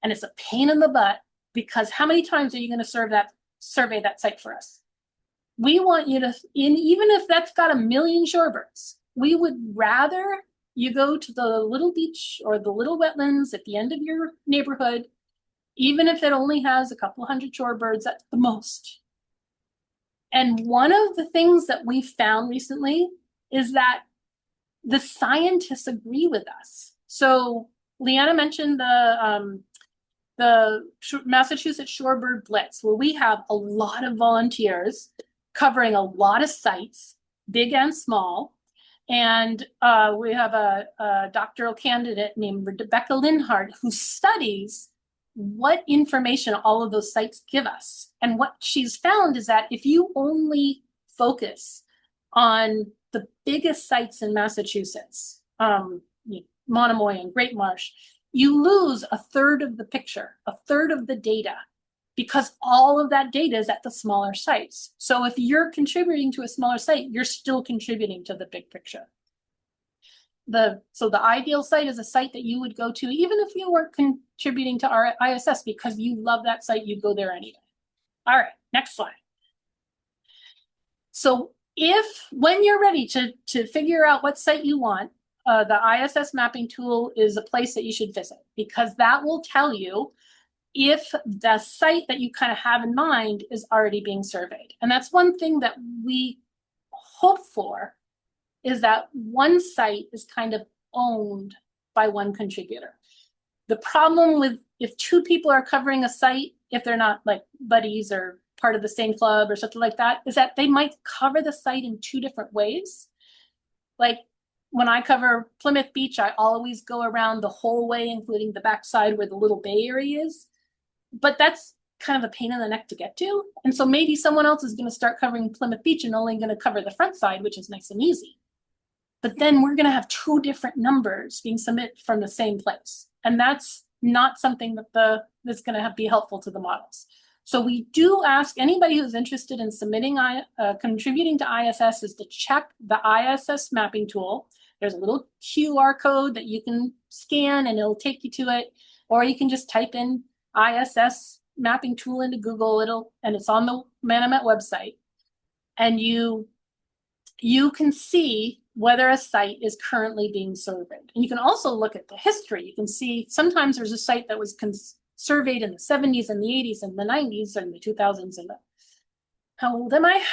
and it's a pain in the butt, because how many times are you going to survey that site for us? We want you to, even if that's got 1 million shorebirds, we would rather you go to the little beach or the little wetlands at the end of your neighborhood, even if it only has a couple hundred shorebirds at the most. And one of the things that we found recently is that the scientists agree with us. So Leanna mentioned the Massachusetts Shorebird Blitz, where we have a lot of volunteers covering a lot of sites, big and small. And we have a doctoral candidate named Rebecca Linhart who studies what information all of those sites give us. And what she's found is that if you only focus on the biggest sites in Massachusetts, Monomoy and Great Marsh, you lose a third of the picture, a third of the data, because all of that data is at the smaller sites. So if you're contributing to a smaller site, you're still contributing to the big picture. So the ideal site is a site that you would go to, even if you weren't contributing to our ISS, because you love that site, you'd go there anyway. All right, next slide. So when you're ready to figure out what site you want, the ISS mapping tool is a place that you should visit, because that will tell you if the site that you kind of have in mind is already being surveyed. And that's one thing that we hope for, is that one site is kind of owned by one contributor. The problem with if two people are covering a site, if they're not like buddies or part of the same club or something like that, is that they might cover the site in 2 different ways. Like when I cover Plymouth Beach, I always go around the whole way, including the backside where the little bay area is. But that's kind of a pain in the neck to get to. And so maybe someone else is going to start covering Plymouth Beach and only going to cover the front side, which is nice and easy. But then we're going to have 2 different numbers being submitted from the same place. And that's not something that's going to be helpful to the models. So we do ask anybody who's interested in submitting, contributing to ISS, is to check the ISS mapping tool. There's a little QR code that you can scan and it'll take you to it. Or you can just type in ISS mapping tool into Google, and it's on the Manomet website. And you can see whether a site is currently being surveyed. And you can also look at the history. You can see sometimes there's a site that was surveyed in the 70s and the 80s and the 90s and the 2000s and how old am I?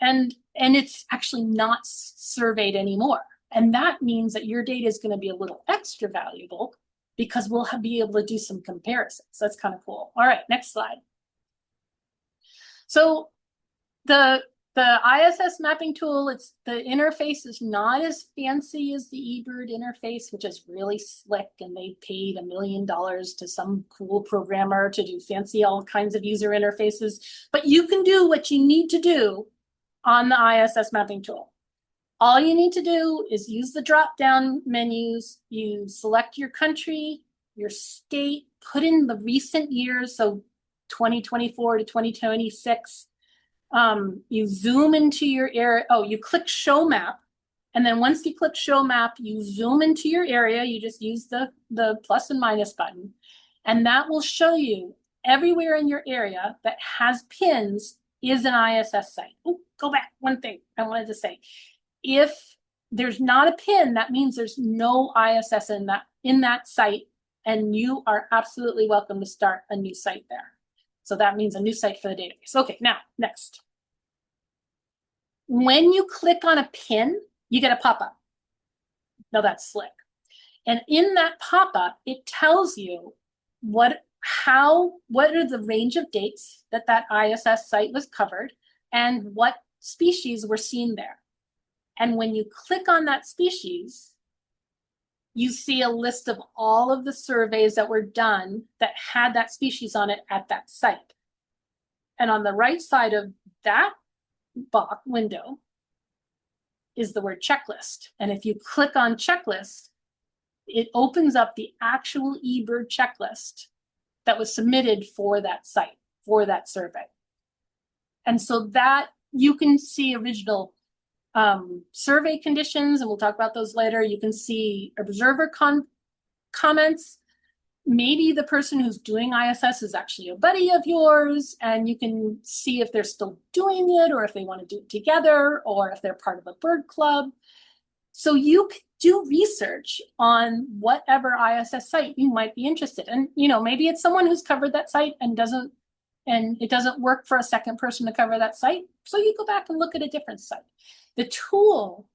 And it's actually not surveyed anymore. And that means that your data is going to be a little extra valuable, because we'll be able to do some comparisons. That's kind of cool. All right, next slide. So the ISS mapping tool, the interface is not as fancy as the eBird interface, which is really slick, and they paid $1 million to some cool programmer to do fancy all kinds of user interfaces. But you can do what you need to do on the ISS mapping tool. All you need to do is use the drop-down menus. You select your country, your state, put in the recent years, so 2024 to 2026. You zoom into your area. Oh, you click show map. And then once you click show map, you zoom into your area. You just use the plus and minus button. And that will show you everywhere in your area that has pins is an ISS site. Oh, go back. One thing I wanted to say. If there's not a pin, that means there's no ISS in that site, and you are absolutely welcome to start a new site there. So that means a new site for the database. Okay, now, next. When you click on a pin, you get a pop-up. Now that's slick. And in that pop-up, it tells you what are the range of dates that ISS site was covered and what species were seen there. And when you click on that species, you see a list of all of the surveys that were done that had that species on it at that site. And on the right side of that box window is the word checklist. And if you click on checklist, it opens up the actual eBird checklist that was submitted for that site, for that survey. And so that you can see original survey conditions, and we'll talk about those later. You can see observer comments. Maybe the person who's doing ISS is actually a buddy of yours, and you can see if they're still doing it, or if they want to do it together, or if they're part of a bird club. So you can do research on whatever ISS site you might be interested in. And maybe it's someone who's covered that site and it doesn't work for a second person to cover that site. So you go back and look at a different site. This tool,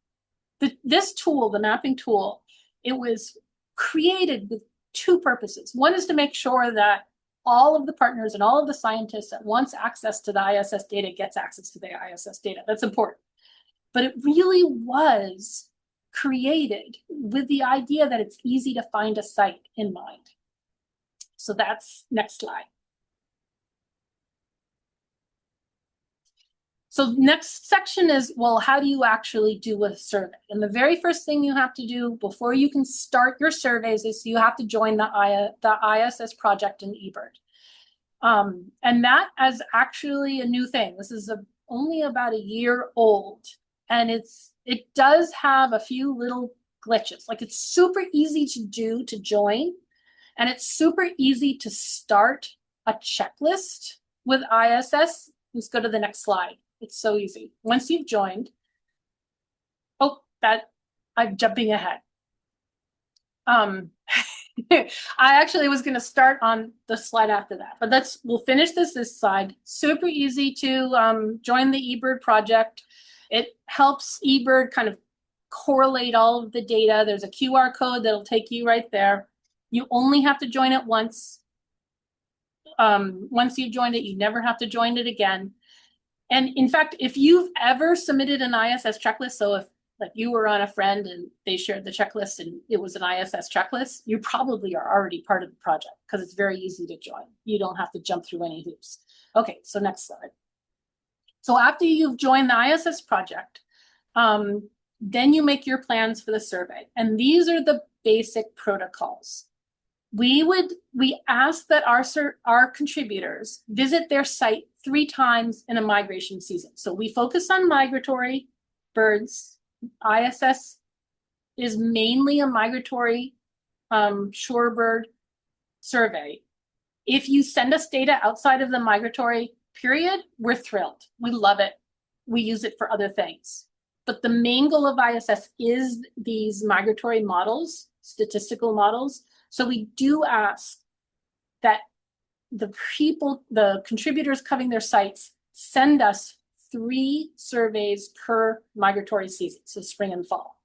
the mapping tool, it was created with two purposes. One is to make sure that all of the partners and all of the scientists that wants access to the ISS data gets access to the ISS data. That's important. But it really was created with the idea that it's easy to find a site in mind. So that's next slide. So next section is, well, how do you actually do a survey? And the very first thing you have to do before you can start your surveys is you have to join the ISS project in eBird. And that is actually a new thing. This is only about a year old. And it does have a few little glitches. Like, it's super easy to join, and it's super easy to start a checklist with ISS. Let's go to the next slide. It's so easy. Once you've joined, I'm jumping ahead. I actually was going to start on the slide after that, but we'll finish this slide. Super easy to join the eBird project. It helps eBird kind of correlate all of the data. There's a QR code that'll take you right there. You only have to join it once. Once you've joined it, you never have to join it again. And in fact, if you've ever submitted an ISS checklist, so if you were on a friend and they shared the checklist and it was an ISS checklist, you probably are already part of the project because it's very easy to join. You don't have to jump through any hoops. Okay, so next slide. So after you've joined the ISS project, then you make your plans for the survey. And these are the basic protocols. We ask that our contributors visit their site 3 times in a migration season. So we focus on migratory birds. ISS is mainly a migratory shorebird survey. If you send us data outside of the migratory period, we're thrilled. We love it. We use it for other things. But the main goal of ISS is these migratory models, statistical models. So we do ask that the contributors covering their sites, send us 3 surveys per migratory season, so spring and fall.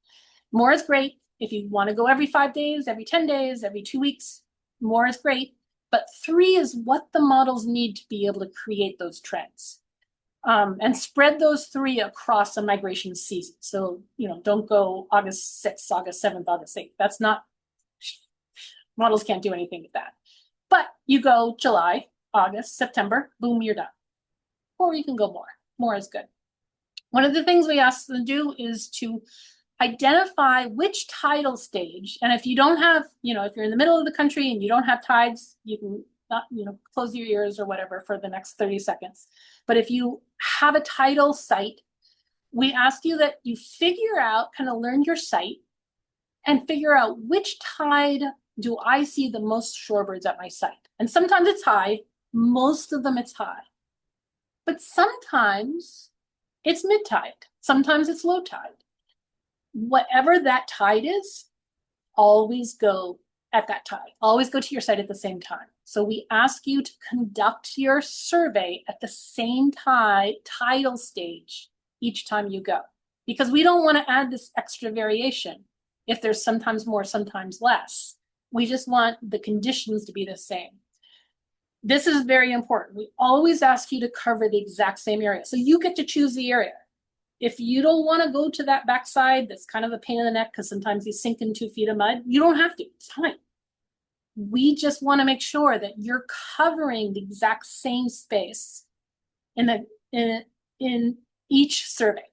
More is great. If you want to go every 5 days, every 10 days, every 2 weeks, more is great. But 3 is what the models need to be able to create those trends. And spread those 3 across a migration season. So, don't go August 6th, August 7th, August 8th. That's not, models can't do anything with that. But you go July, August, September, boom, you're done. Or you can go more. More is good. One of the things we ask them to do is to identify which tidal stage. And if you don't have, if you're in the middle of the country and you don't have tides, you can not, close your ears or whatever for the next 30 seconds. But if you have a tidal site, we ask you that you figure out, kind of learn your site and figure out which tide do I see the most shorebirds at my site. And sometimes it's high, most of them it's high. But sometimes it's mid-tide, sometimes it's low tide. Whatever that tide is, always go at that tide. Always go to your site at the same time. So we ask you to conduct your survey at the same tidal stage each time you go, because we don't want to add this extra variation if there's sometimes more, sometimes less. We just want the conditions to be the same. This is very important. We always ask you to cover the exact same area. So you get to choose the area. If you don't want to go to that backside, that's kind of a pain in the neck because sometimes you sink in 2 feet of mud, you don't have to. It's fine. We just want to make sure that you're covering the exact same space in each survey.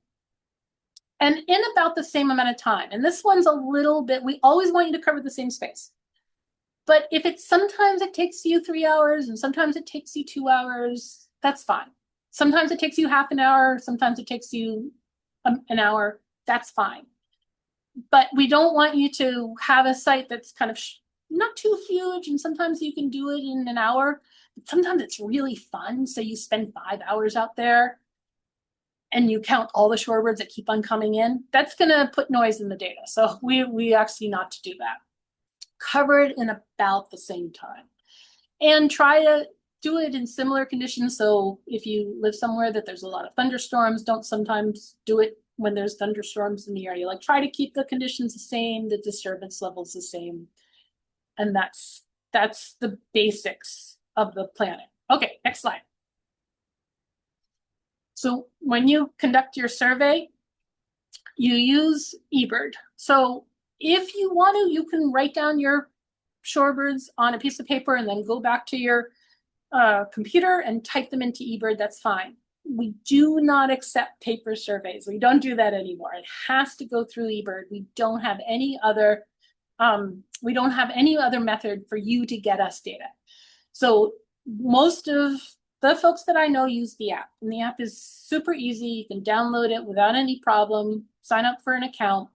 And in about the same amount of time. And this one's a little bit, we always want you to cover the same space. But if sometimes it takes you 3 hours and sometimes it takes you 2 hours, that's fine. Sometimes it takes you half an hour, sometimes it takes you an hour, that's fine. But we don't want you to have a site that's kind of not too huge, and sometimes you can do it in an hour. But sometimes it's really fun, so you spend 5 hours out there and you count all the shorebirds that keep on coming in. That's going to put noise in the data, so we actually not to do that. Cover it in about the same time, and try to do it in similar conditions. So if you live somewhere that there's a lot of thunderstorms, don't sometimes do it when there's thunderstorms in the area. Like, try to keep the conditions the same, the disturbance levels the same. And that's the basics of the planning. Okay, next slide. So when you conduct your survey, you use eBird. So if you want to, you can write down your shorebirds on a piece of paper and then go back to your computer and type them into eBird. That's fine. We do not accept paper surveys. We don't do that anymore. It has to go through eBird. We don't have any other method for you to get us data. So most of the folks that I know use the app, and the app is super easy. You can download it without any problem, sign up for an account,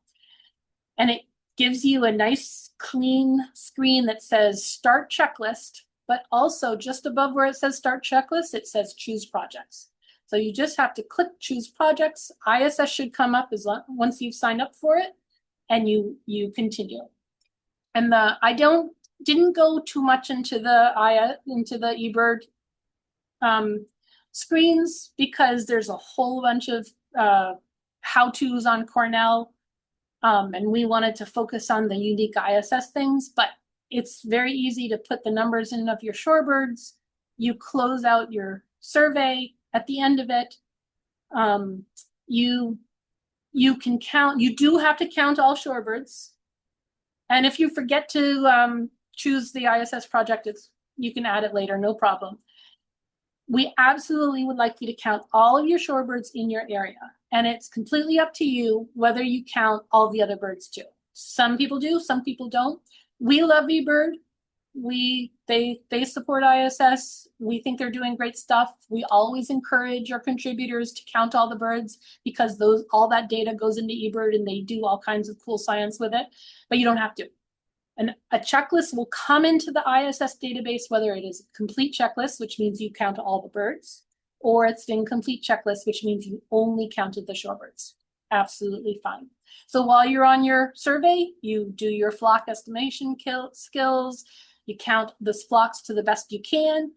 and it gives you a nice clean screen that says start checklist, but also just above where it says start checklist, it says choose projects. So you just have to click choose projects. ISS should come up once you've signed up for it, and you continue. And I didn't go too much into the eBird screens, because there's a whole bunch of how-tos on Cornell, and we wanted to focus on the unique ISS things. But it's very easy to put the numbers in of your shorebirds. You close out your survey at the end of it. You can count. You do have to count all shorebirds. And if you forget to choose the ISS project, you can add it later, no problem. We absolutely would like you to count all of your shorebirds in your area. And it's completely up to you whether you count all the other birds too. Some people do, some people don't. We love eBird. They support ISS. We think they're doing great stuff. We always encourage our contributors to count all the birds, because all that data goes into eBird and they do all kinds of cool science with it, but you don't have to. And a checklist will come into the ISS database, whether it is a complete checklist, which means you count all the birds, or it's an incomplete checklist, which means you only counted the shorebirds. Absolutely fine. So while you're on your survey, you do your flock estimation skills. You count the flocks to the best you can.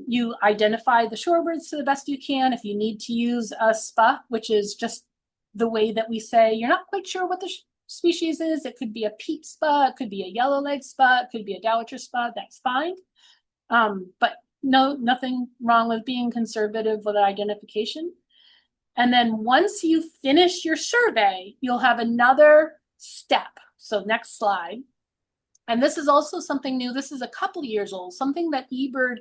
You identify the shorebirds to the best you can. If you need to use a SPA, which is just the way that we say you're not quite sure what the species is, it could be a peat SPA, it could be a yellow leg SPA, it could be a dowitcher SPA, that's fine. But nothing wrong with being conservative with identification. And then once you finish your survey, you'll have another step. So next slide. And this is also something new. This is a couple of years old, something that eBird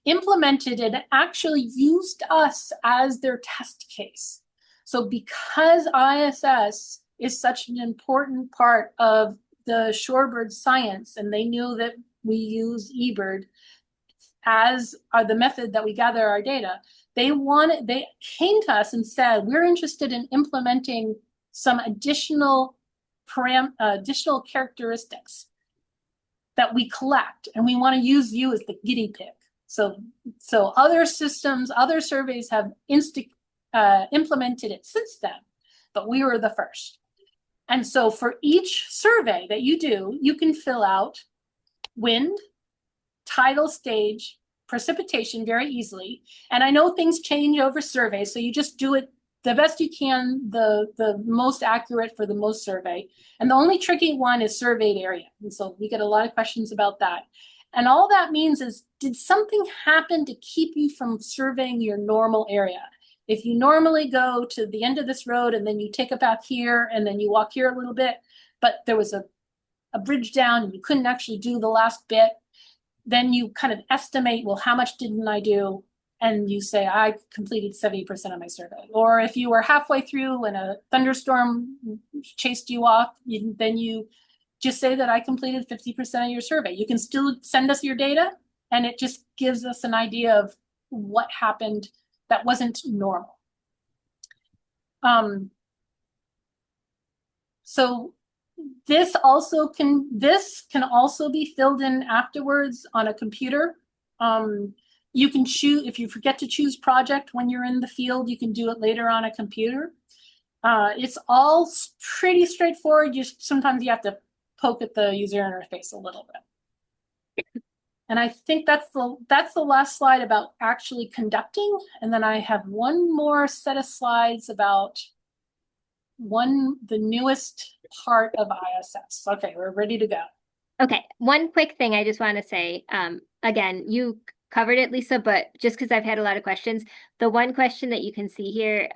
implemented and actually used us as their test case. So because ISS is such an important part of the shorebird science, and they knew that we use eBird as the method that we gather our data, they came to us and said, we're interested in implementing some additional characteristics that we collect, and we want to use you as the guinea pig. So other systems, other surveys have implemented it since then, but we were the first. And so for each survey that you do, you can fill out wind, tidal stage, precipitation very easily. And I know things change over surveys, so you just do it the best you can, the most accurate for the most survey. And the only tricky one is surveyed area. And so we get a lot of questions about that. And all that means is, did something happen to keep you from surveying your normal area? If you normally go to the end of this road and then you take a path here and then you walk here a little bit, but there was a bridge down and you couldn't actually do the last bit, then you kind of estimate, well, how much didn't I do? And you say, I completed 70% of my survey. Or if you were halfway through and a thunderstorm chased you off, then you just say that I completed 50% of your survey. You can still send us your data, and it just gives us an idea of what happened that wasn't normal. So this can also be filled in afterwards on a computer. You can choose, if you forget to choose project when you're in the field, you can do it later on a computer. It's all pretty straightforward. Sometimes you have to poke at the user interface a little bit. And I think that's the last slide about actually conducting. And then I have one more set of slides about the newest part of ISS. Okay, we're ready to go. Okay, one quick thing I just want to say. Again, you covered it, Lisa, but just because I've had a lot of questions, the one question that you can see here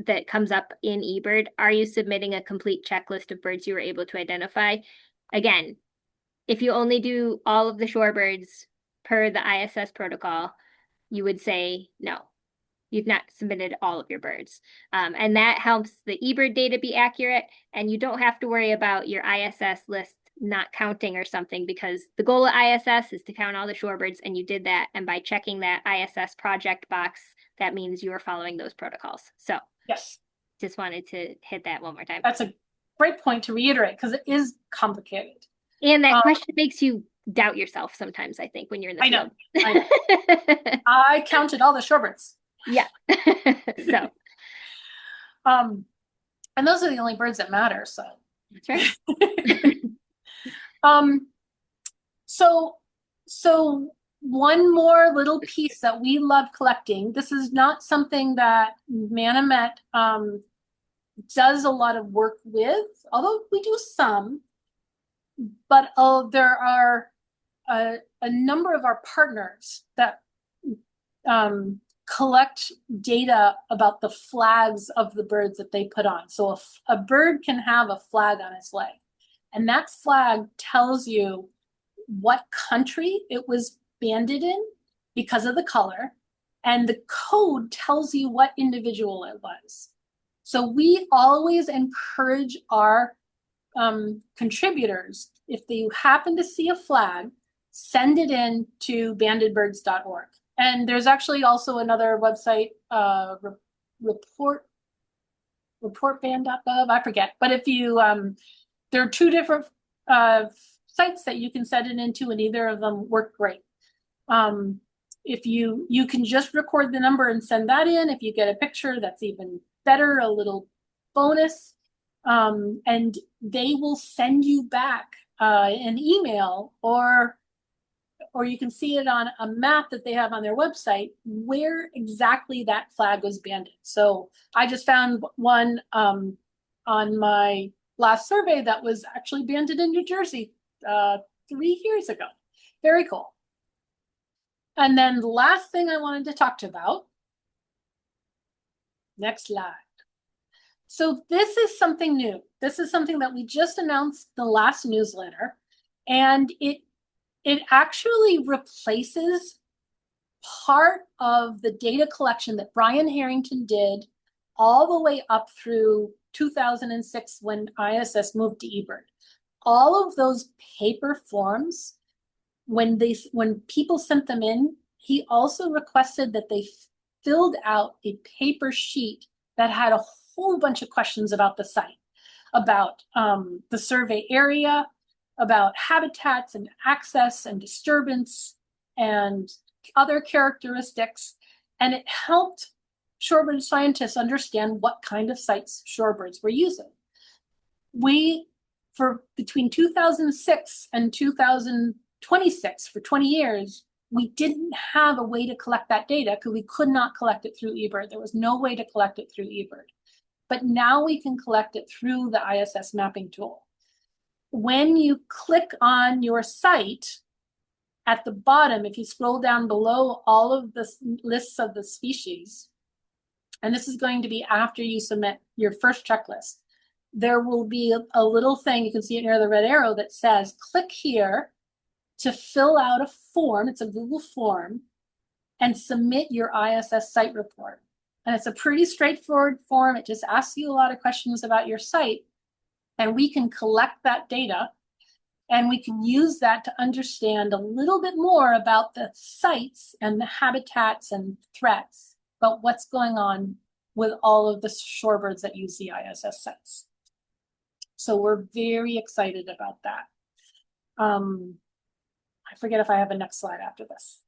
that comes up in eBird, are you submitting a complete checklist of birds you were able to identify? Again, if you only do all of the shorebirds per the ISS protocol, you would say no. You've not submitted all of your birds. And that helps the eBird data be accurate, and you don't have to worry about your ISS list not counting or something, because the goal of ISS is to count all the shorebirds, and you did that. And by checking that ISS project box, that means you are following those protocols. So yes, just wanted to hit that one more time. That's a great point to reiterate, because it is complicated. And that question makes you doubt yourself sometimes, I think, when you're in the field. I know. I counted all the shorebirds. Yeah. So. And those are the only birds that matter. So that's right. So one more little piece that we love collecting. This is not something that Manomet does a lot of work with, although we do some. But there are a number of our partners that collect data about the flags of the birds that they put on. So a bird can have a flag on its leg, and that flag tells you what country it was banded in because of the color, and the code tells you what individual it was. So we always encourage our contributors, if they happen to see a flag, send it in to bandedbirds.org. And there's actually also another website, reportband.gov, I forget. But if you, there are two different sites that you can send it into, and either of them work great. If you can just record the number and send that in. If you get a picture, that's even better, a little bonus. And they will send you back an email, or you can see it on a map that they have on their website where exactly that flag was banded. So I just found one on my last survey that was actually banded in New Jersey 3 years ago. Very cool. And then the last thing I wanted to talk to you about, next slide. So this is something new. This is something that we just announced the last newsletter, and it actually replaces part of the data collection that Brian Harrington did all the way up through 2006 when ISS moved to eBird. All of those paper forms, when people sent them in, he also requested that they filled out a paper sheet that had a whole bunch of questions about the site, about the survey area, about habitats and access and disturbance and other characteristics. And it helped shorebird scientists understand what kind of sites shorebirds were using. For between 2006 and 2026, for 20 years, we didn't have a way to collect that data because we could not collect it through eBird. There was no way to collect it through eBird. But now we can collect it through the ISS mapping tool. When you click on your site, at the bottom, if you scroll down below all of the lists of the species, and this is going to be after you submit your first checklist, there will be a little thing, you can see it near the red arrow, that says, click here to fill out a form. It's a Google form, and submit your ISS site report. And it's a pretty straightforward form. It just asks you a lot of questions about your site, and we can collect that data, and we can use that to understand a little bit more about the sites and the habitats and threats, about what's going on with all of the shorebirds that use the ISS sets. So we're very excited about that. I forget if I have a next slide after this.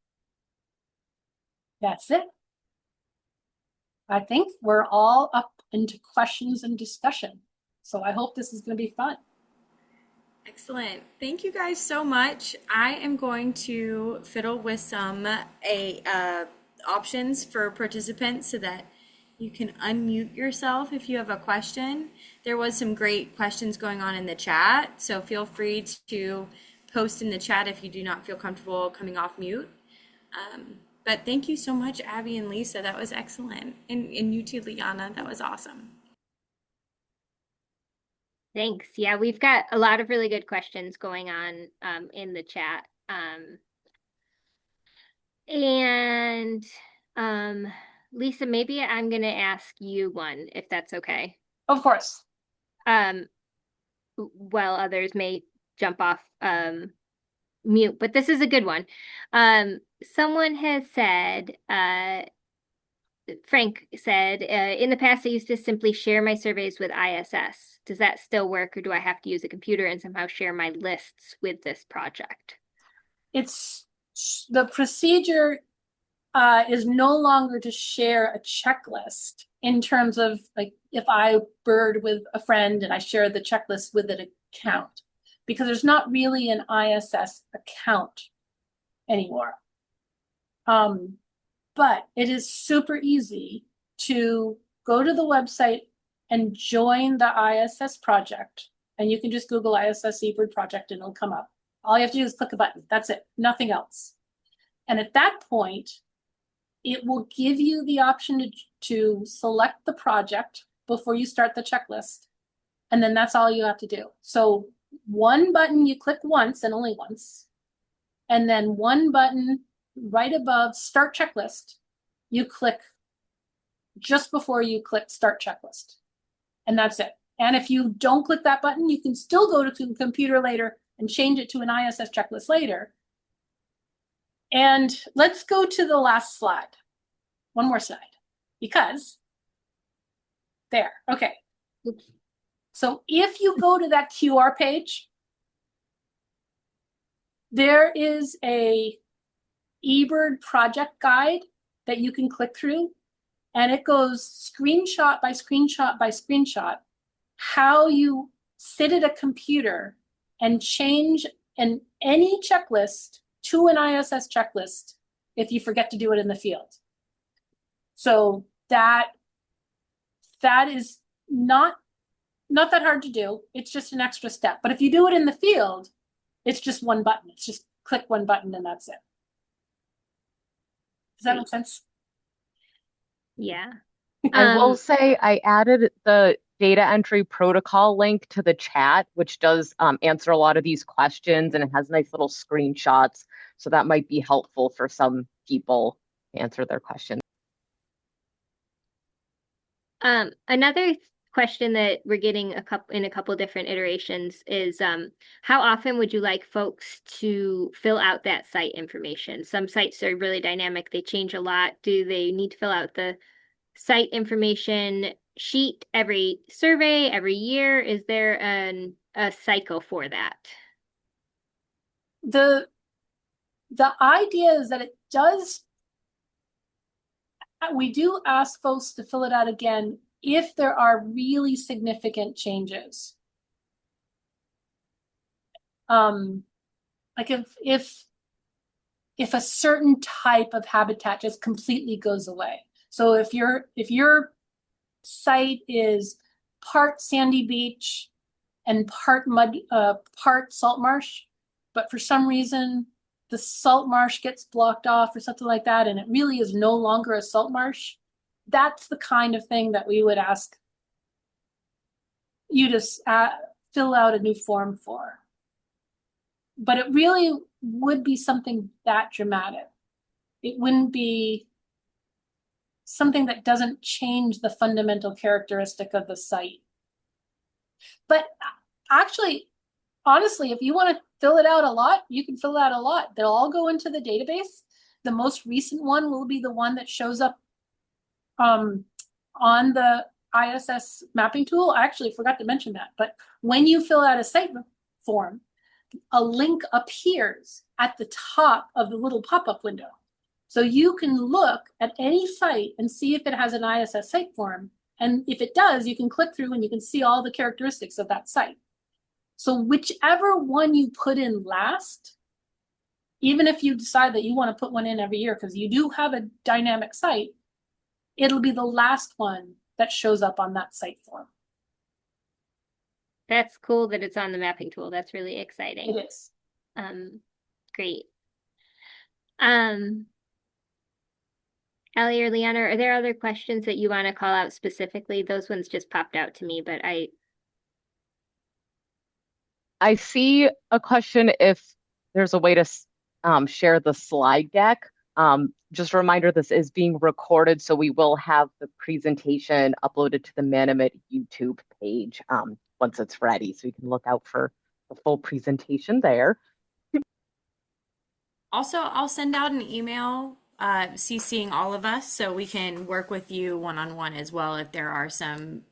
That's it. I think we're all up into questions and discussion. So I hope this is going to be fun. Excellent. Thank you guys so much. I am going to fiddle with some options for participants so that you can unmute yourself if you have a question. There was some great questions going on in the chat, so feel free to post in the chat if you do not feel comfortable coming off mute. But thank you so much, Abby and Lisa. That was excellent. And you too, Liana. That was awesome. Thanks. Yeah, we've got a lot of really good questions going on in the chat. Lisa, maybe I'm going to ask you one, if that's okay. Of course. While others may jump off mute, but this is a good one. Someone has said, Frank said, in the past, I used to simply share my surveys with ISS. Does that still work, or do I have to use a computer and somehow share my lists with this project? It's the procedure is no longer to share a checklist in terms of like if I bird with a friend and I share the checklist with an account, because there's not really an ISS account anymore. But it is super easy to go to the website and join the ISS project. And you can just Google ISS eBird project and it'll come up. All you have to do is click a button. That's it, nothing else. And at that point, it will give you the option to select the project before you start the checklist. And then that's all you have to do. So one button you click once and only once. And then one button right above Start Checklist, you click just before you click Start Checklist. And that's it. And if you don't click that button, you can still go to the computer later and change it to an ISS checklist later. And let's go to the last slide. One more slide, because there, okay. Oops. So if you go to that QR page, there is a eBird project guide that you can click through, and it goes screenshot by screenshot by screenshot how you sit at a computer and change any checklist to an ISS checklist if you forget to do it in the field. So that is not that hard to do. It's just an extra step. But if you do it in the field, it's just one button. It's just click one button and that's it. Does that make sense? Yeah. I will say I added the data entry protocol link to the chat, which does answer a lot of these questions, and it has nice little screenshots. So that might be helpful for some people to answer their questions. Another question that we're getting in a couple different iterations is how often would you like folks to fill out that site information? Some sites are really dynamic, they change a lot. Do they need to fill out the site information sheet every survey, every year? Is there a cycle for that? The idea is that it does, we do ask folks to fill it out again if there are really significant changes. Like if a certain type of habitat just completely goes away. So if your site is part sandy beach and part mud, part salt marsh, but for some reason the salt marsh gets blocked off or something like that, and it really is no longer a salt marsh, that's the kind of thing that we would ask you to fill out a new form for. But it really would be something that dramatic. It wouldn't be something that doesn't change the fundamental characteristic of the site. But actually, honestly, if you want to fill it out a lot, you can fill it out a lot. They'll all go into the database. The most recent one will be the one that shows up on the ISS mapping tool, I actually forgot to mention that, but when you fill out a site form, a link appears at the top of the little pop-up window. So you can look at any site and see if it has an ISS site form. And if it does, you can click through and you can see all the characteristics of that site. So whichever one you put in last, even if you decide that you want to put one in every year because you do have a dynamic site, it'll be the last one that shows up on that site form. That's cool that it's on the mapping tool. That's really exciting. It is. Great. Ellie or Leanna, are there other questions that you want to call out specifically? Those ones just popped out to me, but I see a question if there's a way to share the slide deck. Just a reminder, this is being recorded, so we will have the presentation uploaded to the Manamit YouTube page once it's ready, so you can look out for the full presentation there. Also, I'll send out an email CCing all of us so we can work with you one-on-one as well if there are some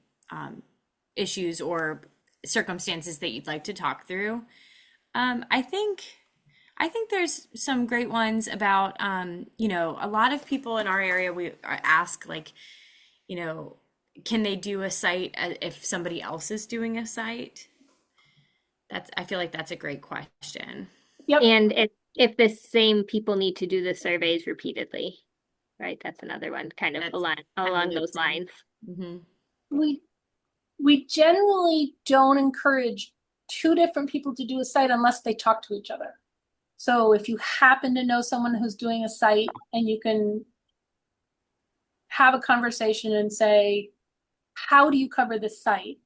issues or circumstances that you'd like to talk through. I think there's some great ones about, you know, a lot of people in our area, we ask like, you know, can they do a site if somebody else is doing a site? I feel like that's a great question. Yep. and if the same people need to do the surveys repeatedly, right? That's another one kind of along those lines. Mm-hmm. We generally don't encourage two different people to do a site unless they talk to each other. So if you happen to know someone who's doing a site and you can have a conversation and say, how do you cover this site?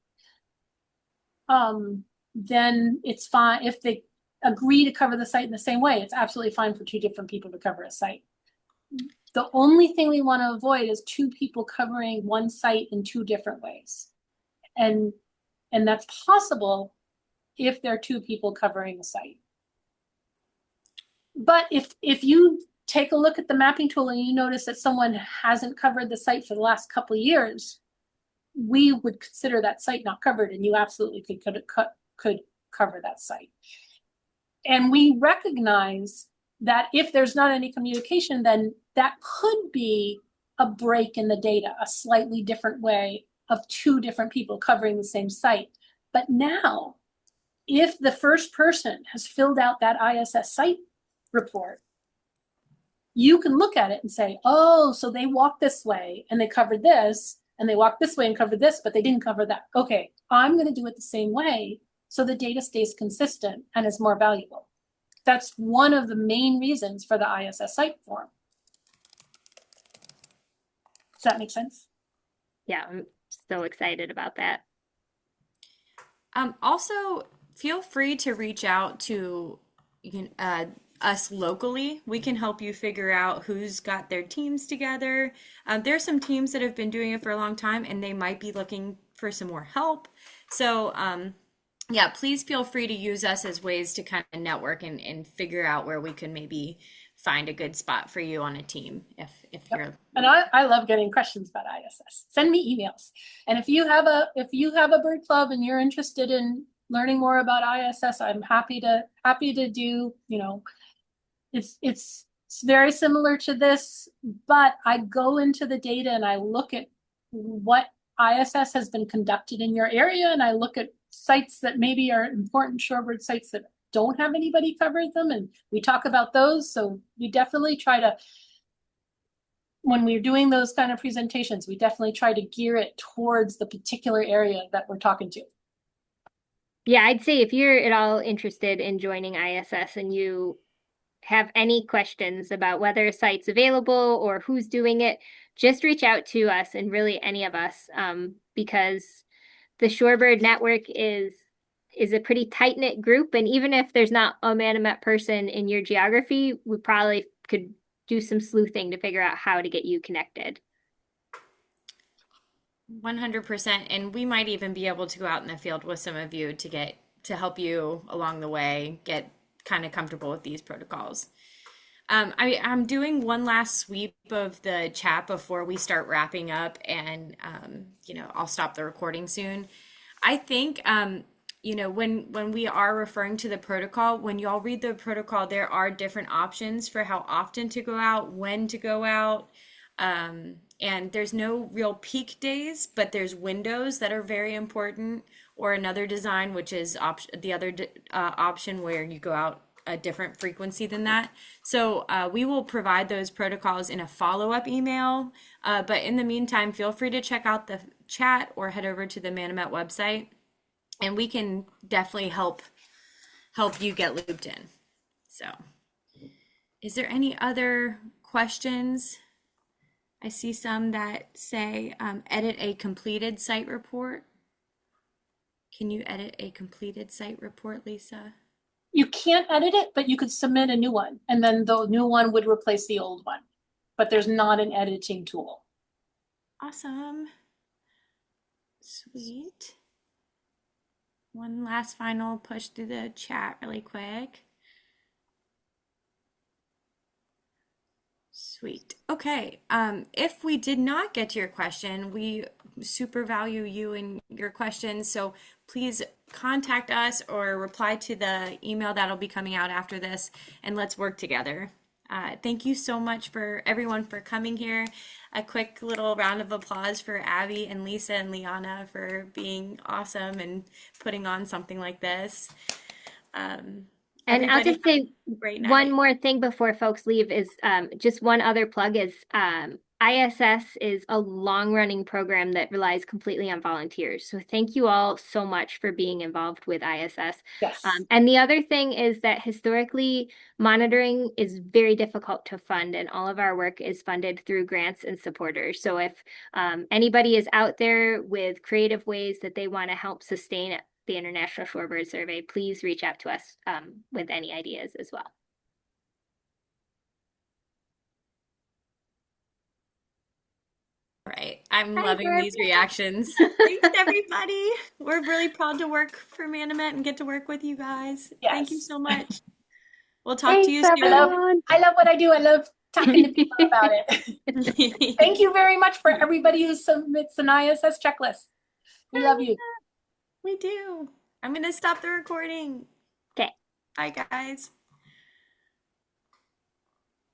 Then it's fine. If they agree to cover the site in the same way, it's absolutely fine for two different people to cover a site. The only thing we want to avoid is two people covering one site in two different ways. And that's possible if there are two people covering a site. But if you take a look at the mapping tool and you notice that someone hasn't covered the site for the last couple of years, we would consider that site not covered, and you absolutely could cover that site. And we recognize that if there's not any communication, then that could be a break in the data, a slightly different way of two different people covering the same site. But now, if the first person has filled out that ISS site report, you can look at it and say, oh, so they walked this way and they covered this, and they walked this way and covered this, but they didn't cover that. Okay, I'm going to do it the same way so the data stays consistent and is more valuable. That's one of the main reasons for the ISS site form. Does that make sense? Yeah, I'm so excited about that. Also, feel free to reach out to us locally. We can help you figure out who's got their teams together. There's some teams that have been doing it for a long time and they might be looking for some more help. So yeah, please feel free to use us as ways to kind of network and figure out where we can maybe find a good spot for you on a team if you're. And I love getting questions about ISS. Send me emails. And if you have a bird club and you're interested in learning more about ISS, I'm happy to do, you know, it's very similar to this, but I go into the data and I look at what ISS has been conducted in your area, and I look at sites that maybe are important shorebird sites that don't have anybody covering them, and we talk about those. So we definitely try to, when we're doing those kind of presentations, we definitely try to gear it towards the particular area that we're talking to. Yeah, I'd say if you're at all interested in joining ISS and you have any questions about whether a site's available or who's doing it, just reach out to us, and really any of us, because the Shorebird network is a pretty tight-knit group. And even if there's not a Manomet person in your geography, we probably could do some sleuthing to figure out how to get you connected. 100%. And we might even be able to go out in the field with some of you to help you along the way, get kind of comfortable with these protocols. I'm doing one last sweep of the chat before we start wrapping up, and I'll stop the recording soon. I think when we are referring to the protocol, when y'all read the protocol, there are different options for how often to go out, when to go out. And there's no real peak days, but there's windows that are very important, or another design, which is the other option where you go out a different frequency than that. So we will provide those protocols in a follow-up email. But in the meantime, feel free to check out the chat or head over to the Manomet website, and we can definitely help you get looped in. So is there any other questions? I see some that say edit a completed site report. Can you edit a completed site report, Lisa? You can't edit it, but you could submit a new one, and then the new one would replace the old one. But there's not an editing tool. Awesome. Sweet. One last final push through the chat really quick. Sweet. Okay. If we did not get to your question, we super value you and your questions. So please contact us or reply to the email that'll be coming out after this, and let's work together. Thank you so much for everyone for coming here. A quick little round of applause for Abby and Lisa and Liana for being awesome and putting on something like this. And I'll just say great one night. more thing before folks leave is just one other plug is ISS is a long-running program that relies completely on volunteers. So thank you all so much for being involved with ISS. Yes. And the other thing is that historically, monitoring is very difficult to fund, and all of our work is funded through grants and supporters. So if anybody is out there with creative ways that they want to help sustain the International Shorebird Survey, please reach out to us with any ideas as well. All right. I'm Hi, loving Barb. these reactions. Thanks, everybody. We're really proud to work for Manomet and get to work with you guys. Thank you Yes. so much. We'll talk to you Thanks, soon. everyone. I love what I do. I love talking to people about it. Thank you very much for everybody who submits an ISS checklist. We love you. We do. I'm going to stop the recording. Okay. Bye, guys.